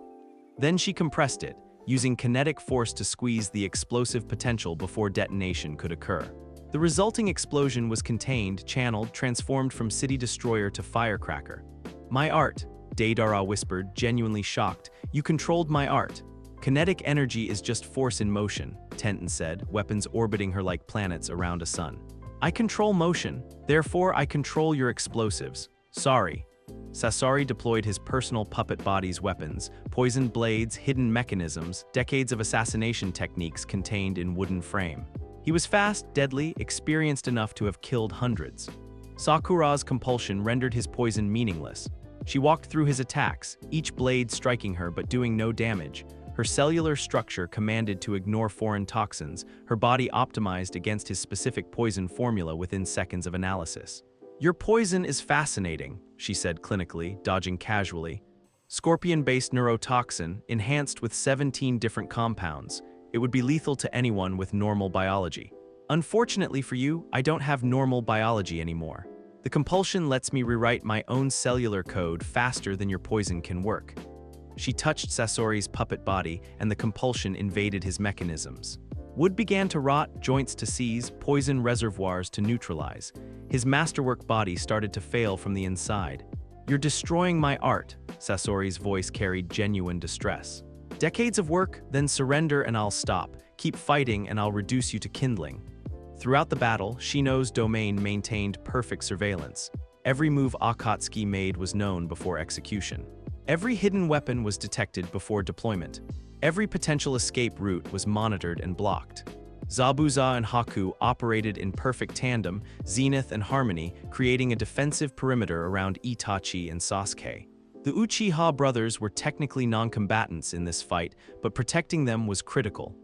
Then she compressed it, using kinetic force to squeeze the explosive potential before detonation could occur. The resulting explosion was contained, channeled, transformed from city destroyer to firecracker. "My art," Deidara whispered, genuinely shocked. "You controlled my art." "Kinetic energy is just force in motion," Tenton said, weapons orbiting her like planets around a sun. "I control motion, therefore I control your explosives. Sorry." Sasori deployed his personal puppet body's weapons, poisoned blades, hidden mechanisms, decades of assassination techniques contained in wooden frame. He was fast, deadly, experienced enough to have killed hundreds. Sakura's compulsion rendered his poison meaningless. She walked through his attacks, each blade striking her but doing no damage. Her cellular structure commanded to ignore foreign toxins, her body optimized against his specific poison formula within seconds of analysis. "Your poison is fascinating," she said clinically, dodging casually. "Scorpion-based neurotoxin, enhanced with 17 different compounds. It would be lethal to anyone with normal biology. Unfortunately for you, I don't have normal biology anymore. The compulsion lets me rewrite my own cellular code faster than your poison can work." She touched Sasori's puppet body, and the compulsion invaded his mechanisms. Wood began to rot, joints to seize, poison reservoirs to neutralize. His masterwork body started to fail from the inside. "You're destroying my art," Sasori's voice carried genuine distress. "Decades of work, then surrender and I'll stop. Keep fighting and I'll reduce you to kindling." Throughout the battle, Shino's domain maintained perfect surveillance. Every move Akatsuki made was known before execution. Every hidden weapon was detected before deployment. Every potential escape route was monitored and blocked. Zabuza and Haku operated in perfect tandem, zenith and harmony, creating a defensive perimeter around Itachi and Sasuke. The Uchiha brothers were technically non-combatants in this fight, but protecting them was critical.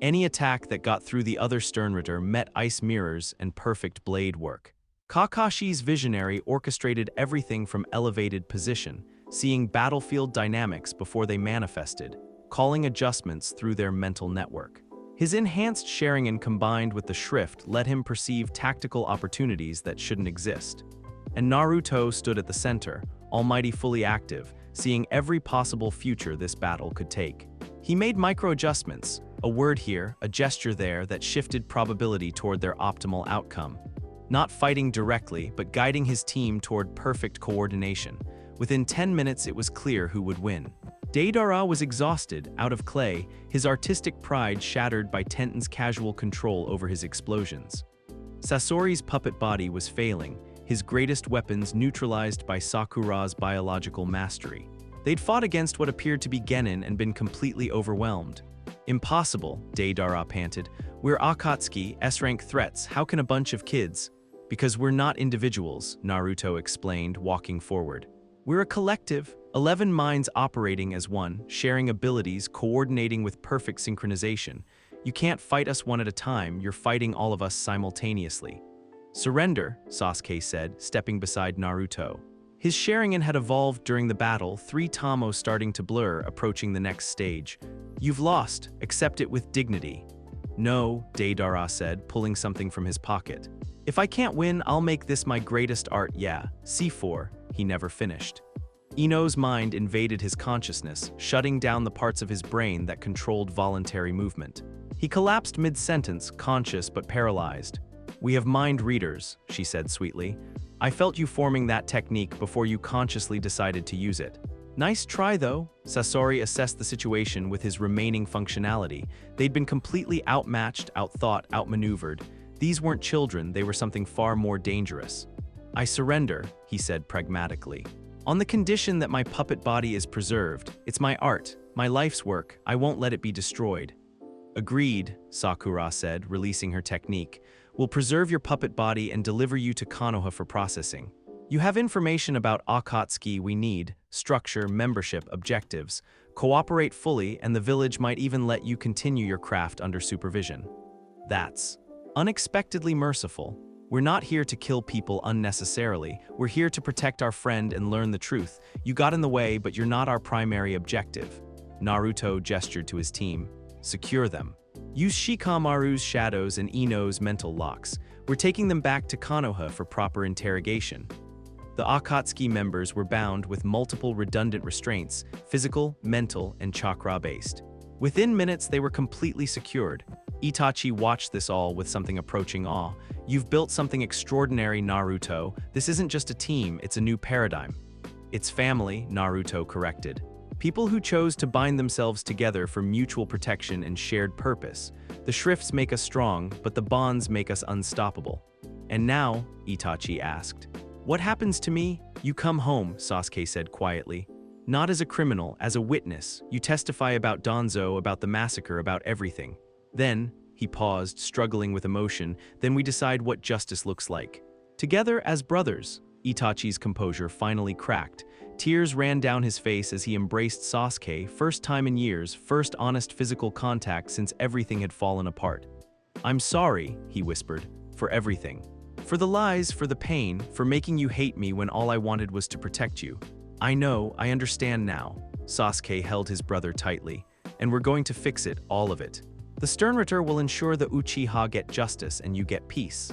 Any attack that got through the other Sternritter met ice mirrors and perfect blade work. Kakashi's visionary orchestrated everything from elevated position, seeing battlefield dynamics before they manifested, calling adjustments through their mental network. His enhanced Sharingan combined with the Shrift let him perceive tactical opportunities that shouldn't exist. And Naruto stood at the center, almighty fully active, seeing every possible future this battle could take. He made micro-adjustments, a word here, a gesture there that shifted probability toward their optimal outcome. Not fighting directly, but guiding his team toward perfect coordination. Within 10 minutes it was clear who would win. Deidara was exhausted, out of clay, his artistic pride shattered by Tenton's casual control over his explosions. Sasori's puppet body was failing, his greatest weapons neutralized by Sakura's biological mastery. They'd fought against what appeared to be Genin and been completely overwhelmed. Impossible, Deidara panted. We're Akatsuki, S-rank threats. How can a bunch of kids? Because we're not individuals, Naruto explained, walking forward. We're a collective, 11 minds operating as one, sharing abilities, coordinating with perfect synchronization. You can't fight us one at a time, you're fighting all of us simultaneously. Surrender, Sasuke said, stepping beside Naruto. His Sharingan had evolved during the battle, 3 Tamos starting to blur, approaching the next stage. You've lost, accept it with dignity. No, Deidara said, pulling something from his pocket. If I can't win, I'll make this my greatest art, yeah. C4, he never finished. Ino's mind invaded his consciousness, shutting down the parts of his brain that controlled voluntary movement. He collapsed mid-sentence, conscious but paralyzed. We have mind readers, she said sweetly. I felt you forming that technique before you consciously decided to use it. Nice try though. Sasori assessed the situation with his remaining functionality. They'd been completely outmatched, outthought, outmaneuvered. These weren't children, they were something far more dangerous. I surrender, he said pragmatically. On the condition that my puppet body is preserved. It's my art, my life's work. I won't let it be destroyed. Agreed, Sakura said, releasing her technique. We'll preserve your puppet body and deliver you to Konoha for processing. You have information about Akatsuki we need, structure, membership, objectives. Cooperate fully and the village might even let you continue your craft under supervision. That's unexpectedly merciful. We're not here to kill people unnecessarily. We're here to protect our friend and learn the truth. You got in the way, but you're not our primary objective. Naruto gestured to his team. Secure them. Use Shikamaru's shadows and Ino's mental locks. We're taking them back to Konoha for proper interrogation. The Akatsuki members were bound with multiple redundant restraints, physical, mental, and chakra-based. Within minutes, they were completely secured. Itachi watched this all with something approaching awe. You've built something extraordinary, Naruto. This isn't just a team, it's a new paradigm. It's family, Naruto corrected. People who chose to bind themselves together for mutual protection and shared purpose. The shrifts make us strong, but the bonds make us unstoppable. And now, Itachi asked, what happens to me? You come home, Sasuke said quietly. Not as a criminal, as a witness. You testify about Danzo, about the massacre, about everything. Then, he paused, struggling with emotion, then we decide what justice looks like. Together as brothers. Itachi's composure finally cracked. Tears ran down his face as he embraced Sasuke, first time in years, first honest physical contact since everything had fallen apart. I'm sorry, he whispered, for everything. For the lies, for the pain, for making you hate me when all I wanted was to protect you. I know, I understand now. Sasuke held his brother tightly. And we're going to fix it, all of it. The Sternritter will ensure the Uchiha get justice and you get peace.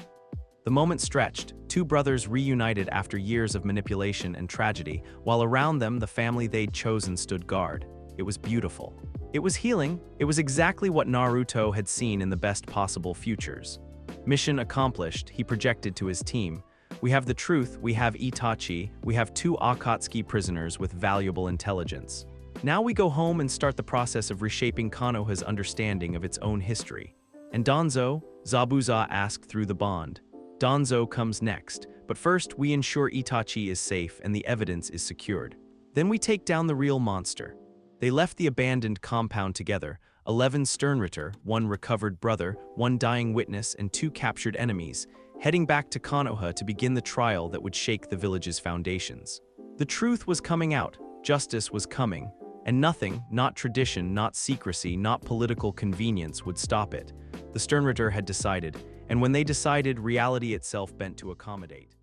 The moment stretched, 2 brothers reunited after years of manipulation and tragedy, while around them the family they'd chosen stood guard. It was beautiful. It was healing. It was exactly what Naruto had seen in the best possible futures. Mission accomplished, he projected to his team. We have the truth, we have Itachi, we have 2 Akatsuki prisoners with valuable intelligence. Now we go home and start the process of reshaping Konoha's understanding of its own history. And Danzo? Zabuza asked through the bond. Danzo comes next, but first we ensure Itachi is safe and the evidence is secured. Then we take down the real monster. They left the abandoned compound together, 11 Sternritter, 1 recovered brother, 1 dying witness, and 2 captured enemies, heading back to Konoha to begin the trial that would shake the village's foundations. The truth was coming out, justice was coming, and nothing, not tradition, not secrecy, not political convenience would stop it. The Sternritter had decided, and when they decided, reality itself bent to accommodate.